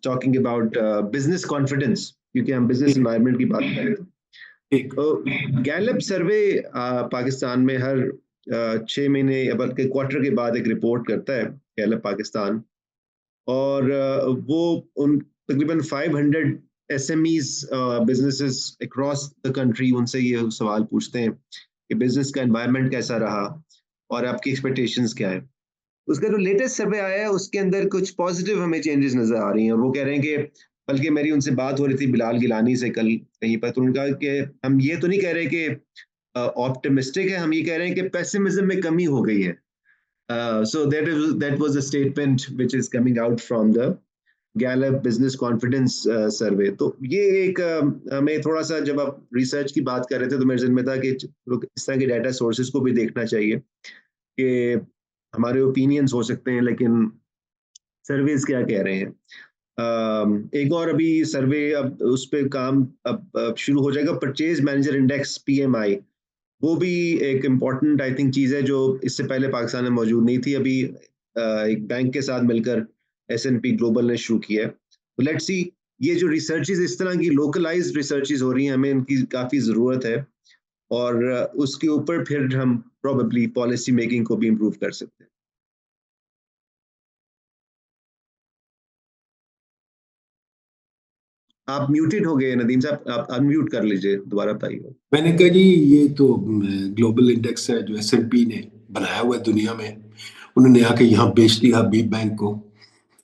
B: talking about business confidence, क्योंकि हम बिजनेस
A: ठीक
B: एनवायरनमेंट की बात कर रहे थे।
A: ठीक।
B: तो गैलप सर्वे पाकिस्तान में हर 6 महीने या बल्कि क्वार्टर के बाद एक रिपोर्ट करता है, गैलप पाकिस्तान। और वो उन तकरीबन 500 SMEs businesses across the country उनसे ये सवाल पूछते हैं कि बिजनेस का एनवायरनमेंट कैसा रहा और आपकी एक्सपेक्टेशंस क्या है। उसका जो लेटेस्ट सर्वे आया है उसके अंदर कुछ पॉजिटिव हमें चेंजेस नजर आ रही हैं। और वो कह रहे हैं कि, बल्कि मेरी उनसे बात हो रही थी बिलाल गिलानी से कल कहीं पर, तो उनका कि हम ये तो नहीं कह रहे कि ऑप्टिमिस्टिक है, हम ये कह रहे हैं कि पेसिमिज्म में कमी हो गई है। So that was the statement which is coming out from the Gallup business confidence survey. तो ये एक हमें थोड़ा सा, जब आप रिसर्च की बात कर रहे थे तो मेरे जिम्मे था कि इस तरह के डाटा सोर्सेज को भी देखना चाहिए कि हमारे ओपिनियंस हो सकते हैं लेकिन सर्वेज क्या कह रहे हैं। एक और अभी सर्वे अब उस पे काम अब शुरू हो जाएगा, परचेज मैनेजर इंडेक्स पीएमआई। वो भी एक इम्पॉर्टेंट आई थिंक चीज़ है जो इससे पहले पाकिस्तान में मौजूद नहीं थी। अभी एक बैंक के साथ मिलकर एसएनपी ग्लोबल ने शुरू किया है। तो लेट्स सी, ये जो रिसर्चेज इस तरह की लोकलाइज्ड रिसर्चेज हो रही हैं, हमें इनकी काफ़ी ज़रूरत है। और उसके ऊपर फिर हम प्रोबेबली पॉलिसी मेकिंग को भी इम्प्रूव कर सकते हैं। आप म्यूटेड हो गए नदीम साहब, आप अनम्यूट कर लीजिए, दोबारा बताइए।
A: मैंने कहा जी, ये तो ग्लोबल इंडेक्स है जो एस एन पी ने बनाया हुआ है दुनिया में। उन्होंने आके यहाँ बेच दिया हबीब बैंक को,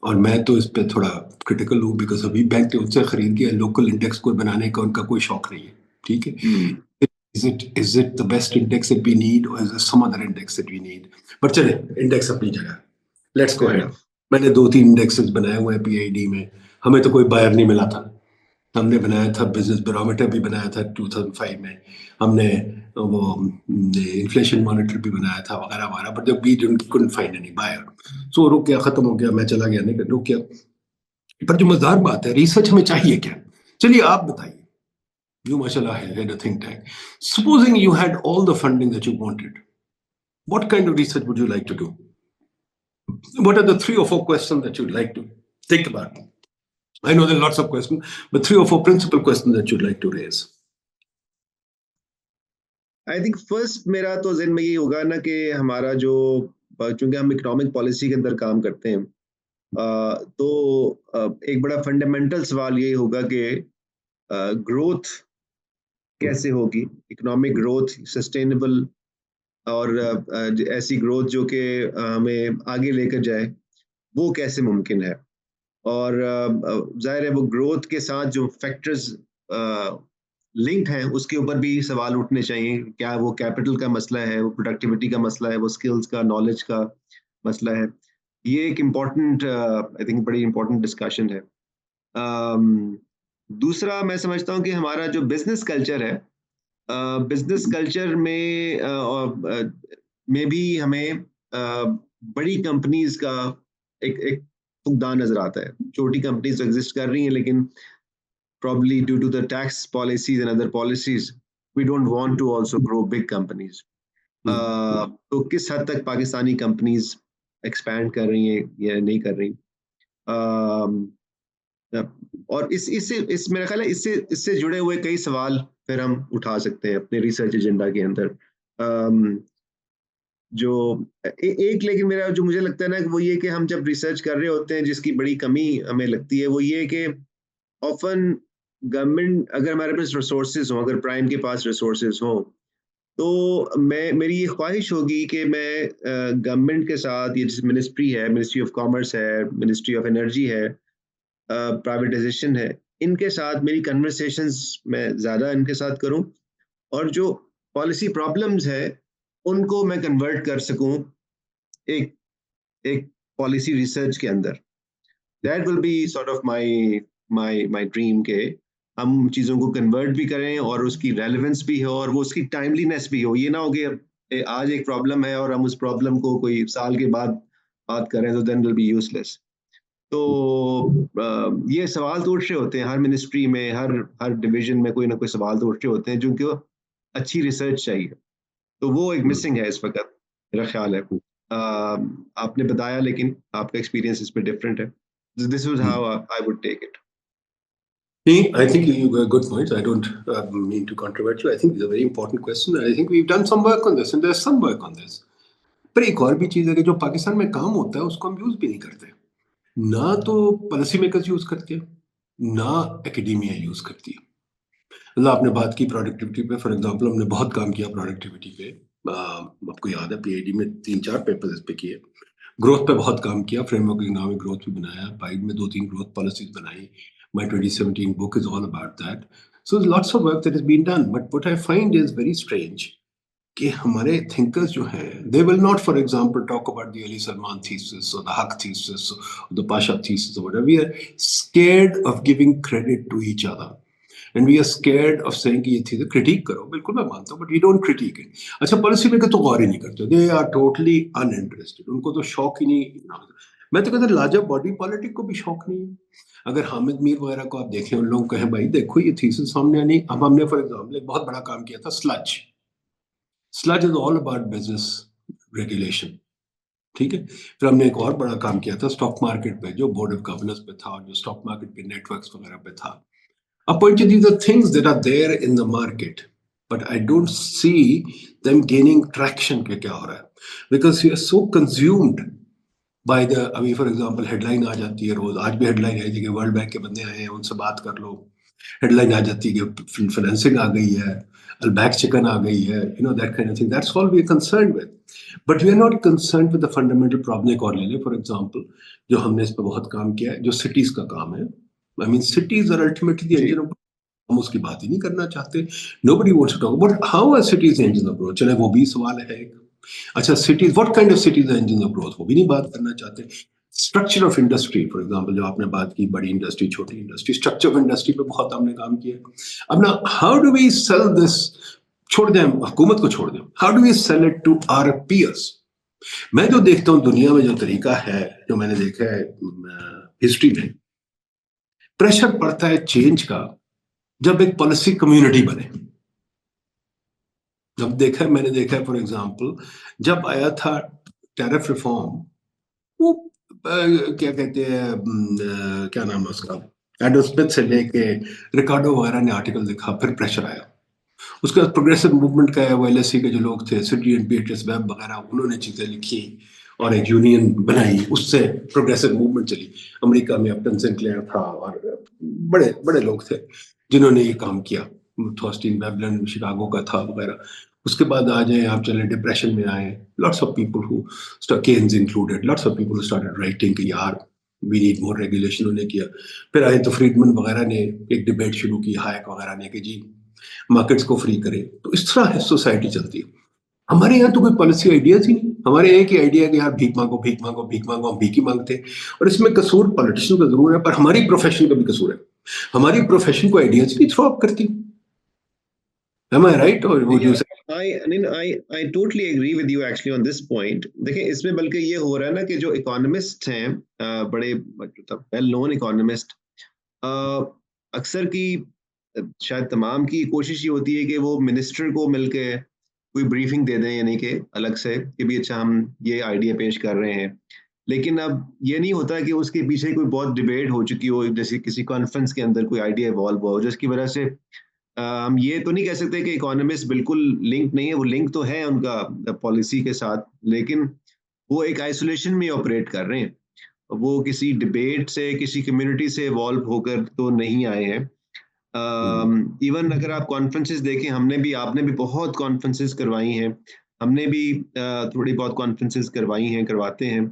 A: और मैं तो इस पे थोड़ा क्रिटिकल हूँ बिकॉज हबीब बैंक ने उनसे खरीद किया, लोकल इंडेक्स को बनाने का उनका कोई शौक नहीं है, ठीक है। is it the best index that we need or is there some other index that we need? But चले, इंडेक्स अपनी जगह, let's go
B: Fair
A: ahead.
B: enough.
A: मैंने 2-3 इंडेक्सेस बनाए हुए हैं पीआईडी में, हमें तो कोई बायर नहीं मिला था, हमने बनाया था बिजनेस बैरोमीटर भी बनाया था 2005 में, हमने वो इन्फ्लेशन मॉनिटर भी बनाया था वगैरह वगैरह, but we couldn't find any buyer, so रुक गया, खत्म हो गया, मैं चला गया, नहीं रुक गया। पर जो मजेदार बात है, रिसर्च हमें चाहिए क्या? चलिए आप बताइए, you mashallah had a think tank. Supposing you had all the funding that you wanted, what kind of research would you like to do? What are the 3 or 4 questions that you'd like to think about? I know there are lots of questions, but 3 or 4 principal questions that you'd like to raise.
B: I think first मेरा तो ज़हन में ये होगा ना कि हमारा जो, चूंकि हम इकोनॉमिक पॉलिसी के अंदर काम करते हैं, तो एक बड़ा फंडामेंटल सवाल ये होगा कि ग्रोथ कैसे होगी, इकोनॉमिक ग्रोथ सस्टेनेबल, और ऐसी ग्रोथ जो कि हमें आगे लेकर जाए, वो कैसे मुमकिन है। और जाहिर है वो ग्रोथ के साथ जो फैक्टर्स लिंक्ड हैं उसके ऊपर भी सवाल उठने चाहिए, क्या वो कैपिटल का मसला है, वो प्रोडक्टिविटी का मसला है, वो स्किल्स का, नॉलेज का मसला है। ये एक इम्पॉर्टेंट, आई थिंक बड़ी इम्पॉर्टेंट डिस्कशन है। दूसरा मैं समझता हूँ कि हमारा जो बिजनेस कल्चर है, बिजनेस कल्चर में भी हमें बड़ी कंपनीज का एक फुकदान नजर आता है। छोटी कंपनीज तो एग्जिस्ट कर रही हैं, लेकिन probably due to the tax policies and other policies, we don't want to also grow big companies. तो किस हद तक पाकिस्तानी कंपनीज एक्सपैंड कर रही हैं या नहीं कर रही, और इस मेरा ख्याल है इससे जुड़े हुए कई सवाल फिर हम उठा सकते हैं अपने रिसर्च एजेंडा के अंदर। जो एक लेकिन मेरा जो मुझे लगता है ना, वो ये कि हम जब रिसर्च कर रहे होते हैं, जिसकी बड़ी कमी हमें लगती है, वो ये कि ऑफन गवर्नमेंट, अगर हमारे पास रिसोर्सेज हों, अगर प्राइम के पास रिसोर्सेज हों, तो मेरी ये ख्वाहिश होगी कि मैं गवर्नमेंट के साथ, ये जैसे मिनिस्ट्री है, मिनिस्ट्री ऑफ कॉमर्स है, मिनिस्ट्री ऑफ एनर्जी है, प्राइवेटाइजेशन है, इनके साथ मेरी कन्वर्सेशंस मैं ज़्यादा इनके साथ करूं, और जो पॉलिसी प्रॉब्लम्स है उनको मैं कन्वर्ट कर सकूं एक एक पॉलिसी रिसर्च के अंदर। That will be sort of my dream के हम चीज़ों को कन्वर्ट भी करें और उसकी रेलेवेंस भी हो और वो उसकी टाइमलीनेस भी हो। ये ना हो कि आज एक प्रॉब्लम है और हम उस प्रॉब्लम को कोई साल के बाद बात करें तो देन विल बी यूजलेस। तो ये सवाल तो उठ रहे होते हैं हर मिनिस्ट्री में, हर डिवीजन में कोई ना कोई सवाल तो उठ रहे होते हैं जिनको अच्छी रिसर्च चाहिए। तो वो एक मिसिंग है इस वक्त, मेरा ख्याल है। आपने बताया, लेकिन आपका एक्सपीरियंस इस पे डिफरेंट है। This is how I would take it.
A: I think you got good points. I don't mean to controvert you. I think it's a very important question. I think we've done some work on this, and there's some work on this. पर एक और भी चीज़ है कि जो पाकिस्तान में काम होता है उसको हम यूज़ भी नहीं करते। ना तो पॉलिसी मेकर्स यूज़ करते हैं, ना एकेडेमिया यूज़ करती है। मतलब आपने बात की प्रोडक्टिविटी पे, फॉर एग्जांपल हमने बहुत काम किया प्रोडक्टिविटी पे। आपको याद है पीआईडी में 3-4 पेपर्स इस पे किए। ग्रोथ पे बहुत काम किया, फ्रेमवर्क इकोनॉमिक ग्रोथ भी बनाया, पाइड में 2-3 ग्रोथ पॉलिसीज बनाई। My 2017 book is all about that. So there's lots of work that has been done. But what I find is very strange कि हमारे thinkers जो हैं, they will not, for example, talk about the Ali Salman thesis or the Haq thesis or the Pasha thesis or whatever. We are scared of giving credit to each other. And we are scared of saying कि ये चीज़ें critique करो, बिल्कुल मैं मानता हूँ, but we don't critique it. अच्छा, policy maker तो गौर ही नहीं करते, they are totally uninterested, उनको तो शौक ही नहीं। मैं तो कहता लाजब बॉडी पॉलिटिक को भी शौक नहीं है। अगर हामिद मीर वगैरह को आप देखें, उन लोगों को कहें भाई देखो ये थीसिस सामने नहीं, अब हमने फॉर एग्जाम्पल एक बहुत बड़ा काम किया था sludge is all about business regulation, ठीक है। फिर हमने एक और बड़ा काम किया था स्टॉक मार्केट पे, जो बोर्ड ऑफ गवर्नर्स पे था और जो स्टॉक मार्केट पे नेटवर्क्स वगैरह पे था। Appointed, these are things that are there in the market, but I don't see them gaining traction के क्या हो रहा है, because we are so consumed by the, अभी for example headline आ जाती है रोज, आज भी headline आई थी कि वर्ल्ड बैंक के बंदे आए हैं, उनसे बात कर लो, हेडलाइन आ जाती है कि फाइनेंसिंग आ गई है, अलबैक चिकन आ गई है, that kind of thing, that's all we are concerned with. But we are not concerned with the fundamental problem. एक और ले लें फॉर एग्जांपल, जो हमने इस पे बहुत काम किया है, जो सिटीज का काम है। I mean cities are ultimately the
B: जी।
A: इंजन ऑफ, हम उसकी बात ही नहीं करना चाहते। Nobody wants to talk about how are cities engine of growth. चले वो भी सवाल है एक। अच्छा, cities, what kind of cities are engine of growth, वो भी नहीं बात करना चाहते। Structure of industry for example, जो आपने बात की, बड़ी इंडस्ट्री, छोटी इंडस्ट्री, स्ट्रक्चर ऑफ इंडस्ट्री पे बहुत हमने काम किया। अब ना, how do we sell this? छोड़ दें, हुकूमत को छोड़ दें, how do we sell it to our peers? मैं जो देखता हूं दुनिया में, जो तरीका है, जो मैंने देखा है हिस्ट्री में, प्रेशर पड़ता है चेंज का जब एक पॉलिसी कम्युनिटी बने। जब मैंने देखा है फॉर एग्जांपल, जब आया था टैरिफ रिफॉर्म, वो क्या कहते हैं, क्या नाम है उसका, एडम स्मिथ से लेके रिकार्डो वगैरह ने आर्टिकल लिखा, फिर प्रेशर आया। उसके बाद प्रोग्रेसिव मूवमेंट का, वो LSE के जो लोग थे, सिटी एंड बीएचएस वेब वगैरह, उन्होंने चीज़ें लिखी और एक यूनियन बनाई, उससे प्रोग्रेसिव मूवमेंट चली। अमेरिका में अपटन सिंक्लेयर था और बड़े बड़े लोग थे जिन्होंने ये काम किया। थॉस्टीन वेबलन शिकागो का था वगैरह। उसके बाद आ जाए आप, चले डिप्रेशन में आए, lots of people who Keynes included, lots of people started writing कि यार वी नीड मोर रेगुलेशन, उन्होंने किया। फिर आए तो फ्रीडमैन वगैरह ने एक डिबेट शुरू की, हायक वगैरह ने, कि जी मार्केट्स को फ्री करें। तो इस तरह है सोसाइटी चलती है। हमारे यहाँ तो कोई पॉलिसी आइडियाज ही नहीं। हमारे एक ही आइडिया है कि यार भीख मांगो, भीख मांगो, भीख मांगो। हम भीख ही मांगते हैं, और इसमें कसूर पॉलिटिशियन का जरूर है, पर हमारी प्रोफेशन का भी कसूर है। हमारी प्रोफेशन को आइडियाज नहीं थ्रो अप करती। Am I right, or would you say?
B: I totally agree with you actually on this point. देखिए, इसमें बल्कि ये हो रहा है ना कि जो इकोनॉमिस्ट हैं, बड़े मतलब वेल नोन इकोनॉमिस्ट, अक्सर की शायद तमाम की कोशिश ये होती है कि वो मिनिस्टर को मिलके कोई ब्रीफिंग दे दें, यानी कि अलग से कि भी अच्छा हम ये आइडिया पेश कर रहे हैं। लेकिन अब ये नहीं होता कि उसके पीछे कोई बहुत डिबेट हो चुकी हो, जैसे किसी कॉन्फ्रेंस के अंदर कोई आइडिया इवॉल्व हो, जिसकी वजह से हम ये तो नहीं कह सकते कि इकोनॉमिस्ट बिल्कुल लिंक नहीं है। वो लिंक तो है उनका पॉलिसी के साथ, लेकिन वो एक आइसोलेशन में ऑपरेट कर रहे हैं। वो किसी डिबेट से, किसी कम्युनिटी से इवॉल्व होकर तो नहीं आए हैं। इवन अगर आप कॉन्फ्रेंसेस देखें, आपने भी बहुत कॉन्फ्रेंसेस करवाई हैं, हमने भी थोड़ी बहुत कॉन्फ्रेंसेस करवाई हैं, करवाते हैं।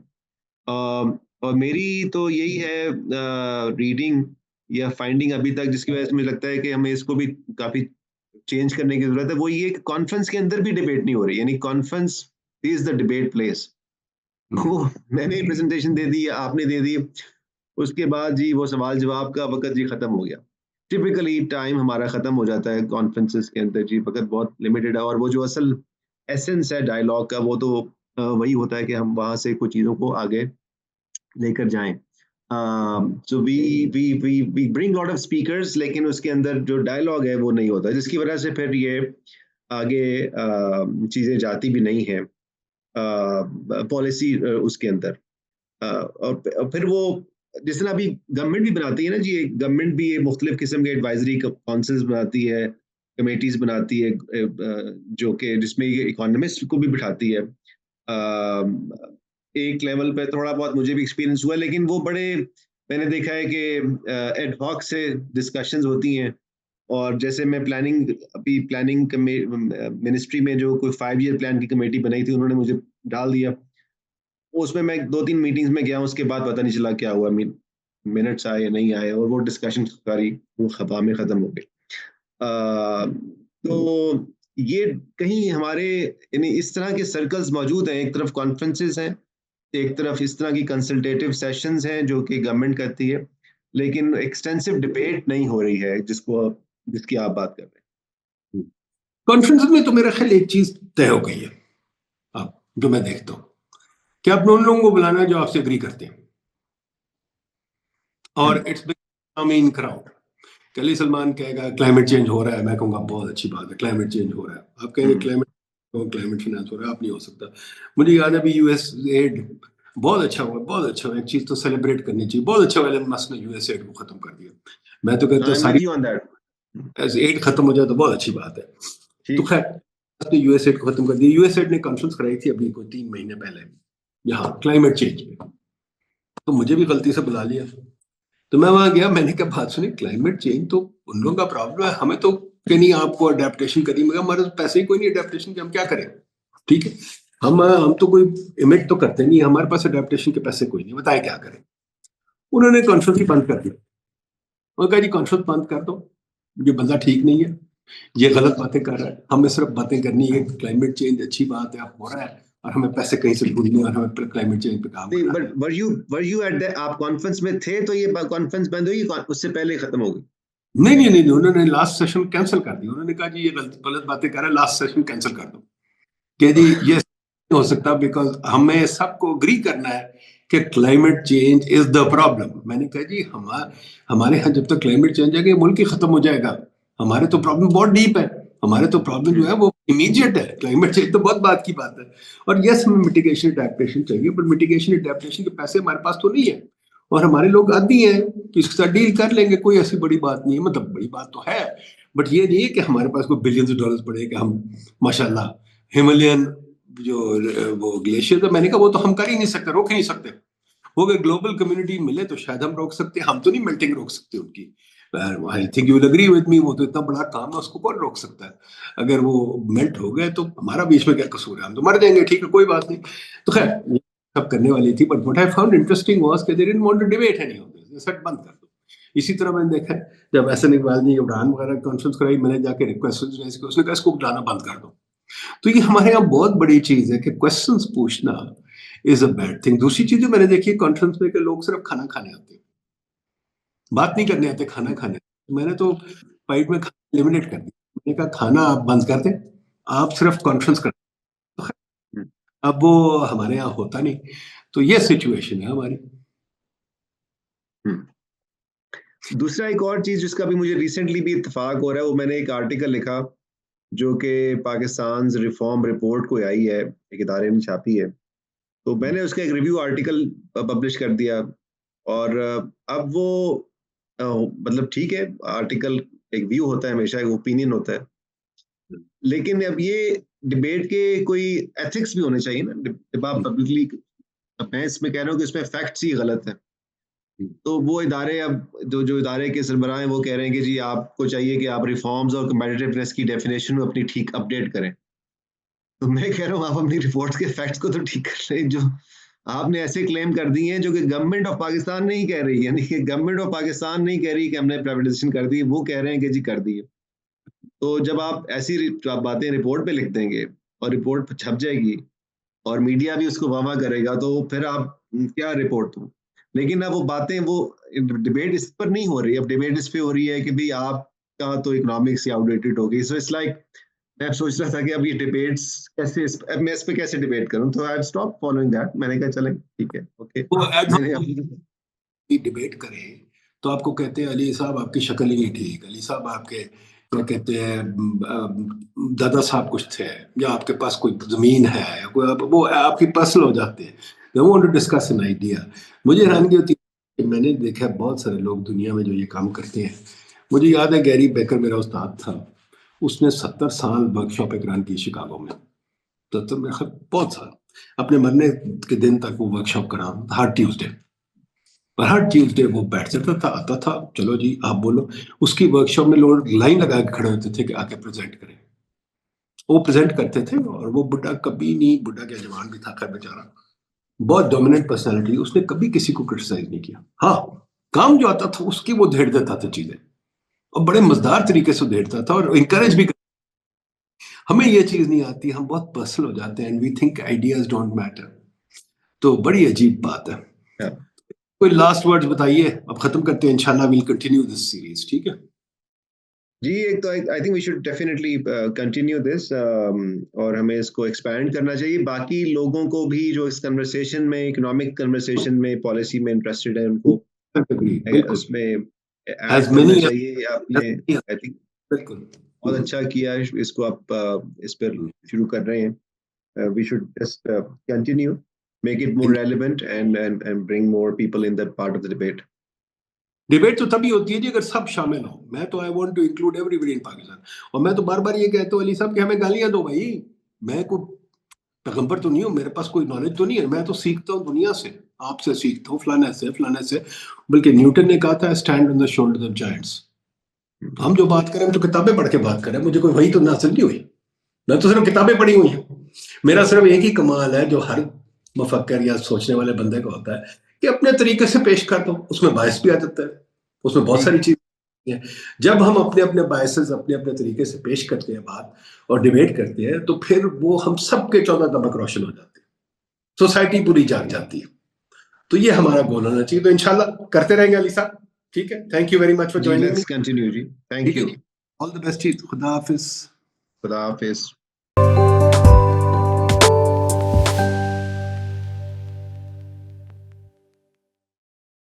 B: और मेरी तो यही है रीडिंग या फाइंडिंग अभी तक, जिसकी वजह से मुझे लगता है कि हमें इसको भी काफी चेंज करने की जरूरत है। वो ये कि कॉन्फ्रेंस के अंदर भी डिबेट नहीं हो रही, यानी conference is the debate place. वो मैंने प्रेजेंटेशन दे दी, आपने दे दी, उसके बाद जी वो सवाल जवाब का वक्त जी खत्म हो गया। टिपिकली टाइम हमारा खत्म हो जाता है कॉन्फ्रेंसेस के अंदर, जी वक्त बहुत लिमिटेड है। और वो जो असल एसेंस है डायलॉग का, वो तो वही होता है कि हम वहां से कुछ चीजों को आगे लेकर जाएं। So we bring lot of speakers, लेकिन उसके अंदर जो डायलॉग है वो नहीं होता, जिसकी वजह से फिर ये आगे चीजें जाती भी नहीं है पॉलिसी उसके अंदर। और फिर वो जिस तरह अभी गवर्नमेंट भी बनाती है ना जी, गवर्नमेंट भी ये मुख्तलिफ किस्म के एडवाइजरी काउंसिल्स बनाती है, कमेटीज बनाती है, जो कि जिसमें इकोनॉमिस्ट को भी बिठाती है। एक लेवल पे थोड़ा बहुत मुझे भी एक्सपीरियंस हुआ, लेकिन वो बड़े, मैंने देखा है कि एड हॉक से डिस्कशंस होती हैं। और जैसे मैं प्लानिंग मिनिस्ट्री में जो कोई 5 ईयर प्लान की कमेटी बनाई थी, उन्होंने मुझे डाल दिया उसमें। मैं 2-3 मीटिंग्स में गया, उसके बाद पता नहीं चला क्या हुआ, मिनट्स आए या नहीं आए, और वो डिस्कशन सारी वो खफा में खत्म हो गई। तो ये कहीं हमारे, यानी इस तरह के सर्कल्स मौजूद हैं। एक तरफ कॉन्फ्रेंसेस हैं, एक तरफ इस तरह की कंसल्टेटिव सेशंस हैं जो कि गवर्नमेंट करती है, लेकिन एक्सटेंसिव डिबेट नहीं हो रही है जिसकी आप बात कर रहे हैं।
A: कॉन्फ्रेंस में तो मेरा ख्याल एक चीज तय हो गई है, अब जो मैं देखता हूँ, कि आप उन लोगों को बुलाना जो आपसे एग्री करते हैं। और it's mean crowd. Ali Salman कहेगा क्लाइमेट चेंज हो रहा है, मैं कहूँगा बहुत अच्छी बात है, क्लाइमेट चेंज हो रहा है। आप कहेंगे क्लाइमेट फाइनेंस हो रहा है, आप नहीं हो सकता। मुझे याद है अभी US एड बहुत अच्छा हुआ, बहुत अच्छा हुआ। एक चीज तो सेलिब्रेट करनी चाहिए, बहुत अच्छा हुआ एलन मस्क ने US एड को खत्म कर दिया। मैं तो कहता हूँ सारी एड खत्म हो जाए तो बहुत अच्छी बात है। तो खैर US एड को खत्म कर दिया। US एड ने कॉन्फ्रेंस कराई थी अभी कोई 3 महीने पहले यहाँ क्लाइमेट चेंज पे, तो मुझे भी गलती से बुला लिया। तो मैं वहां गया, मैंने कहा बात सुनी, क्लाइमेट चेंज तो उन लोगों का प्रॉब्लम है, हमें तो कि नहीं आपको अडेप्टेशन करनी, मगर हमारे पास पैसे ही कोई नहीं अडेप्टेशन के, हम क्या करें? ठीक है, हम तो कोई इमिट तो करते नहीं, हमारे पास अडेप्टेशन के पैसे कोई नहीं, बताएं क्या करें? उन्होंने कॉन्फ्रेंस ही बंद कर दी। उन्होंने कहा जी कॉन्फ्रेंस बंद कर दो, ये बंदा ठीक नहीं है, ये गलत बातें कर रहा है, हमें सिर्फ बातें करनी है, क्लाइमेट चेंज अच्छी बात है, अब हो रहा है, और हमें पैसे कहीं से ढूंढने और हमें क्लाइमेट चेंज पे काम करना है।
B: But were you at the, आप कॉन्फ्रेंस में थे तो ये कॉन्फ्रेंस बंद हुई, उससे पहले खत्म हो गई?
A: नहीं, उन्होंने लास्ट सेशन कैंसिल कर दिया। उन्होंने कहा जी ये गलत गलत बातें कर रहे हैं, लास्ट सेशन कैंसिल कर दो। कि जी ये नहीं हो सकता, बिकॉज हमें सबको अग्री करना है कि climate change is the problem. मैंने कहा जी हमारे यहाँ जब तक क्लाइमेट चेंज आएगा मुल्क ही खत्म हो जाएगा। हमारे तो प्रॉब्लम बहुत डीप है, हमारे तो प्रॉब्लम जो है वो इमीडिएट है। क्लाइमेट चेंज तो बहुत बात की बात है, और यस हमें मिटिगेशन अडेप्टेशन चाहिए, पर मिटिगेशन अडेप्टेशन के पैसे हमारे पास तो नहीं है, और हमारे लोग आदमी हैं कि इसके साथ डील कर लेंगे, कोई ऐसी बड़ी बात नहीं है। मतलब बड़ी बात तो है, बट ये नहीं है कि हमारे पास कोई बिलियंस डॉलर्स पड़े कि हम माशाल्लाह हिमालयन जो वो ग्लेशियर, तो मैंने कहा वो तो हम कर ही नहीं सकते, रोक ही नहीं सकते। वो अगर ग्लोबल कम्युनिटी मिले तो शायद हम रोक सकते हैं, हम तो नहीं मेल्टिंग रोक सकते उनकी। I think you will agree with me, वो तो इतना बड़ा काम है, उसको कौन रोक सकता है? अगर वो मेल्ट हो गए तो हमारा बीच में क्या कसूर है? हम तो मर जाएंगे, ठीक है कोई बात नहीं। तो खैर ये सब करने वाली थी, but what I found interesting was कि they didn't want to debate any of this, set बंद कर दो। इसी तरह मैंने देखा है, जब एहसन इकबाल ने इमरान वगैरह कॉन्फ्रेंस कराई, मैंने जाके रिक्वेस्ट रेज की, उसने कहा इसको बुलाना बंद कर दो। तो ये हमारे यहाँ बहुत बड़ी चीज है कि क्वेश्चंस पूछना इज अ बैड थिंग। दूसरी चीज जो मैंने देखी है कॉन्फ्रेंस में कि लोग सिर्फ खाना खाने आते हैं, बात नहीं करने आते, खाना खाने। मैंने तो फाइट में खाना एलिमिनेट कर दिया, मैंने कहा खाना आप बंद कर दें, आप सिर्फ कॉन्फ्रेंस कर। अब वो हमारे यहाँ होता नहीं, तो ये सिचुएशन है हमारी।
B: दूसरा एक और चीज जिसका भी मुझे रिसेंटली भी इत्तेफाक हो रहा है, वो मैंने एक आर्टिकल लिखा जो कि पाकिस्तान रिफॉर्म रिपोर्ट को आई है, एक इदारे ने छापी है, तो मैंने उसका एक रिव्यू आर्टिकल पब्लिश कर दिया। और अब वो मतलब ठीक है, आर्टिकल एक व्यू होता है, हमेशा एक ओपिनियन होता है, लेकिन अब ये डिबेट के कोई एथिक्स भी होने चाहिए ना। जब आप पब्लिकली, मैं इसमें कह रहा हूँ कि इसमें फैक्ट्स ही गलत है, तो वो इदारे, अब जो इदारे के सरबराह हैं वो कह रहे हैं कि जी आपको चाहिए कि आप रिफॉर्म्स और कम्पेटिटिवनेस की डेफिनेशन अपनी ठीक अपडेट करें। तो मैं कह रहा हूँ आप अपनी रिपोर्ट्स के फैक्ट्स को तो ठीक कर लें। जो आपने ऐसे क्लेम कर दिए हैं जो कि गवर्नमेंट ऑफ पाकिस्तान नहीं कह रही, यानी कि गवर्नमेंट ऑफ पाकिस्तान नहीं कह रही कि हमने प्राइवेटाइजेशन कर दी, वो कह रहे हैं कि जी कर दी है। तो जब आप ऐसी आप बातें रिपोर्ट पे लिख देंगे और रिपोर्ट छप जाएगी और मीडिया भी उसको वाह करेगा, तो फिर आप क्या रिपोर्ट हो। लेकिन अब वो बातें, वो डिबेट इस पर नहीं हो रही, अब डिबेट इस पे हो रही है कि भाई आपका तो इकोनॉमिक्स ही आउटडेटेड हो गई। सो इट्स लाइक, मैं सोच रहा था कि अब ये डिबेट्स कैसे, अब मैं इस पे कैसे डिबेट करूं, तो आई स्टॉप फॉलोइंग दैट। मैंने कहा चलें ठीक है, ओके।
A: वो
B: मैंने
A: डिबेट करें तो आपको कहते हैं अली साहब आपकी शक्ल ही नहीं ठीक, अली साहब आपके क्या कहते हैं दादा साहब कुछ थे, या आपके पास कोई जमीन है, या कोई वो आपकी पर्सनल हो जाते हैं। They want to discuss an idea. मुझे हैरानगी होती है, मैंने देखा है बहुत सारे लोग दुनिया में जो ये काम करते हैं। मुझे याद है गैरी बेकर मेरा उस्ताद था, उसने 70 साल वर्कशॉप रन की शिकागो में, तो मेरे ख्याल बहुत साल, अपने मरने के दिन तक वो वर्कशॉप करा, हर ट्यूसडे। पर हर ट्यूसडे वो बैठ जाता था, आता था, चलो जी आप बोलो। उसकी वर्कशॉप में लोग लाइन लगा के खड़े होते थे कि आके प्रेजेंट करें। वो प्रेजेंट करते थे, और वो बुढ़ा कभी नहीं, बुढ़ा क्या जवान भी था खैर बेचारा, बहुत डोमिनेंट पर्सनालिटी, उसने कभी किसी को क्रिटिसाइज नहीं किया। हाँ, काम जो आता था उसकी वो धेड़ देता था चीजें, और बड़े मजेदार तरीके से धेड़ता था और इंकरेज भी। हमें ये चीज नहीं आती, हम बहुत पर्सनल हो जाते हैं and we think ideas don't matter. तो बड़ी अजीब बात है। कोई लास्ट वर्ड्स बताइए, अब खत्म करते हैं, इंशाल्लाह विल कंटिन्यू दिस सीरीज, ठीक है
B: जी। एक तो I think we should definitely continue this, और हमें इसको एक्सपैंड करना चाहिए। बाकी लोगों को भी जो इस कन्वर्सेशन में, इकोनॉमिक कन्वर्सेशन में, पॉलिसी में इंटरेस्टेड है, उनको
A: बिल्कुल,
B: उसमें
A: एज
B: ऐड करना
A: मेनी,
B: चाहिए। आपने आई थिंक
A: बिल्कुल
B: बहुत अच्छा किया, इसको आप इस पर शुरू कर रहे हैं। We should just continue, make it more relevant, and bring more people in that part of the debate.
A: Debate तो तभी होती है जी अगर सब शामिल हो। मैं तो I want to include everybody in Pakistan, और मैं तो बार बार ये कहता हूँ अली साहब कि हमें गालियां दो भाई, मैं कोई पैगंबर तो नहीं हूँ, मेरे पास कोई नॉलेज तो नहीं है, मैं तो सीखता हूँ दुनिया से, आपसे सीखता हूँ, फलाने से फलाने से। बल्कि न्यूटन ने कहा था stand on the shoulders of giants. हम जो बात करें हम तो किताबें पढ़ के बात करें, मुझे कोई वही तो नासिल नहीं हुई, मैं तो सिर्फ किताबें पढ़ी हुई हैं। मेरा सिर्फ एक ही कमाल है जो हर मुफक्कर या सोचने वाले बंदे को होता है कि अपने तरीके से पेश कर दो, उसमें बायस भी आ जाता है, उसमें बहुत सारी चीजें हैं। जब हम अपने अपने बायसेस अपने अपने तरीके से पेश करते हैं बात और डिबेट करते हैं, तो फिर वो हम सबके 14 दमक रोशन हो जाते हैं, सोसाइटी पूरी जाग जाती है। तो ये हमारा गोल होना चाहिए, तो इंशाल्लाह करते रहेंगे अली साहब। ठीक है, thank you very much for
B: जी,
A: ज्वाइनिंग मी।
B: लेट्स कंटिन्यू जी। Thank you.
A: All the best जी, खुदा हाफिज।
B: खुदा हाफिज।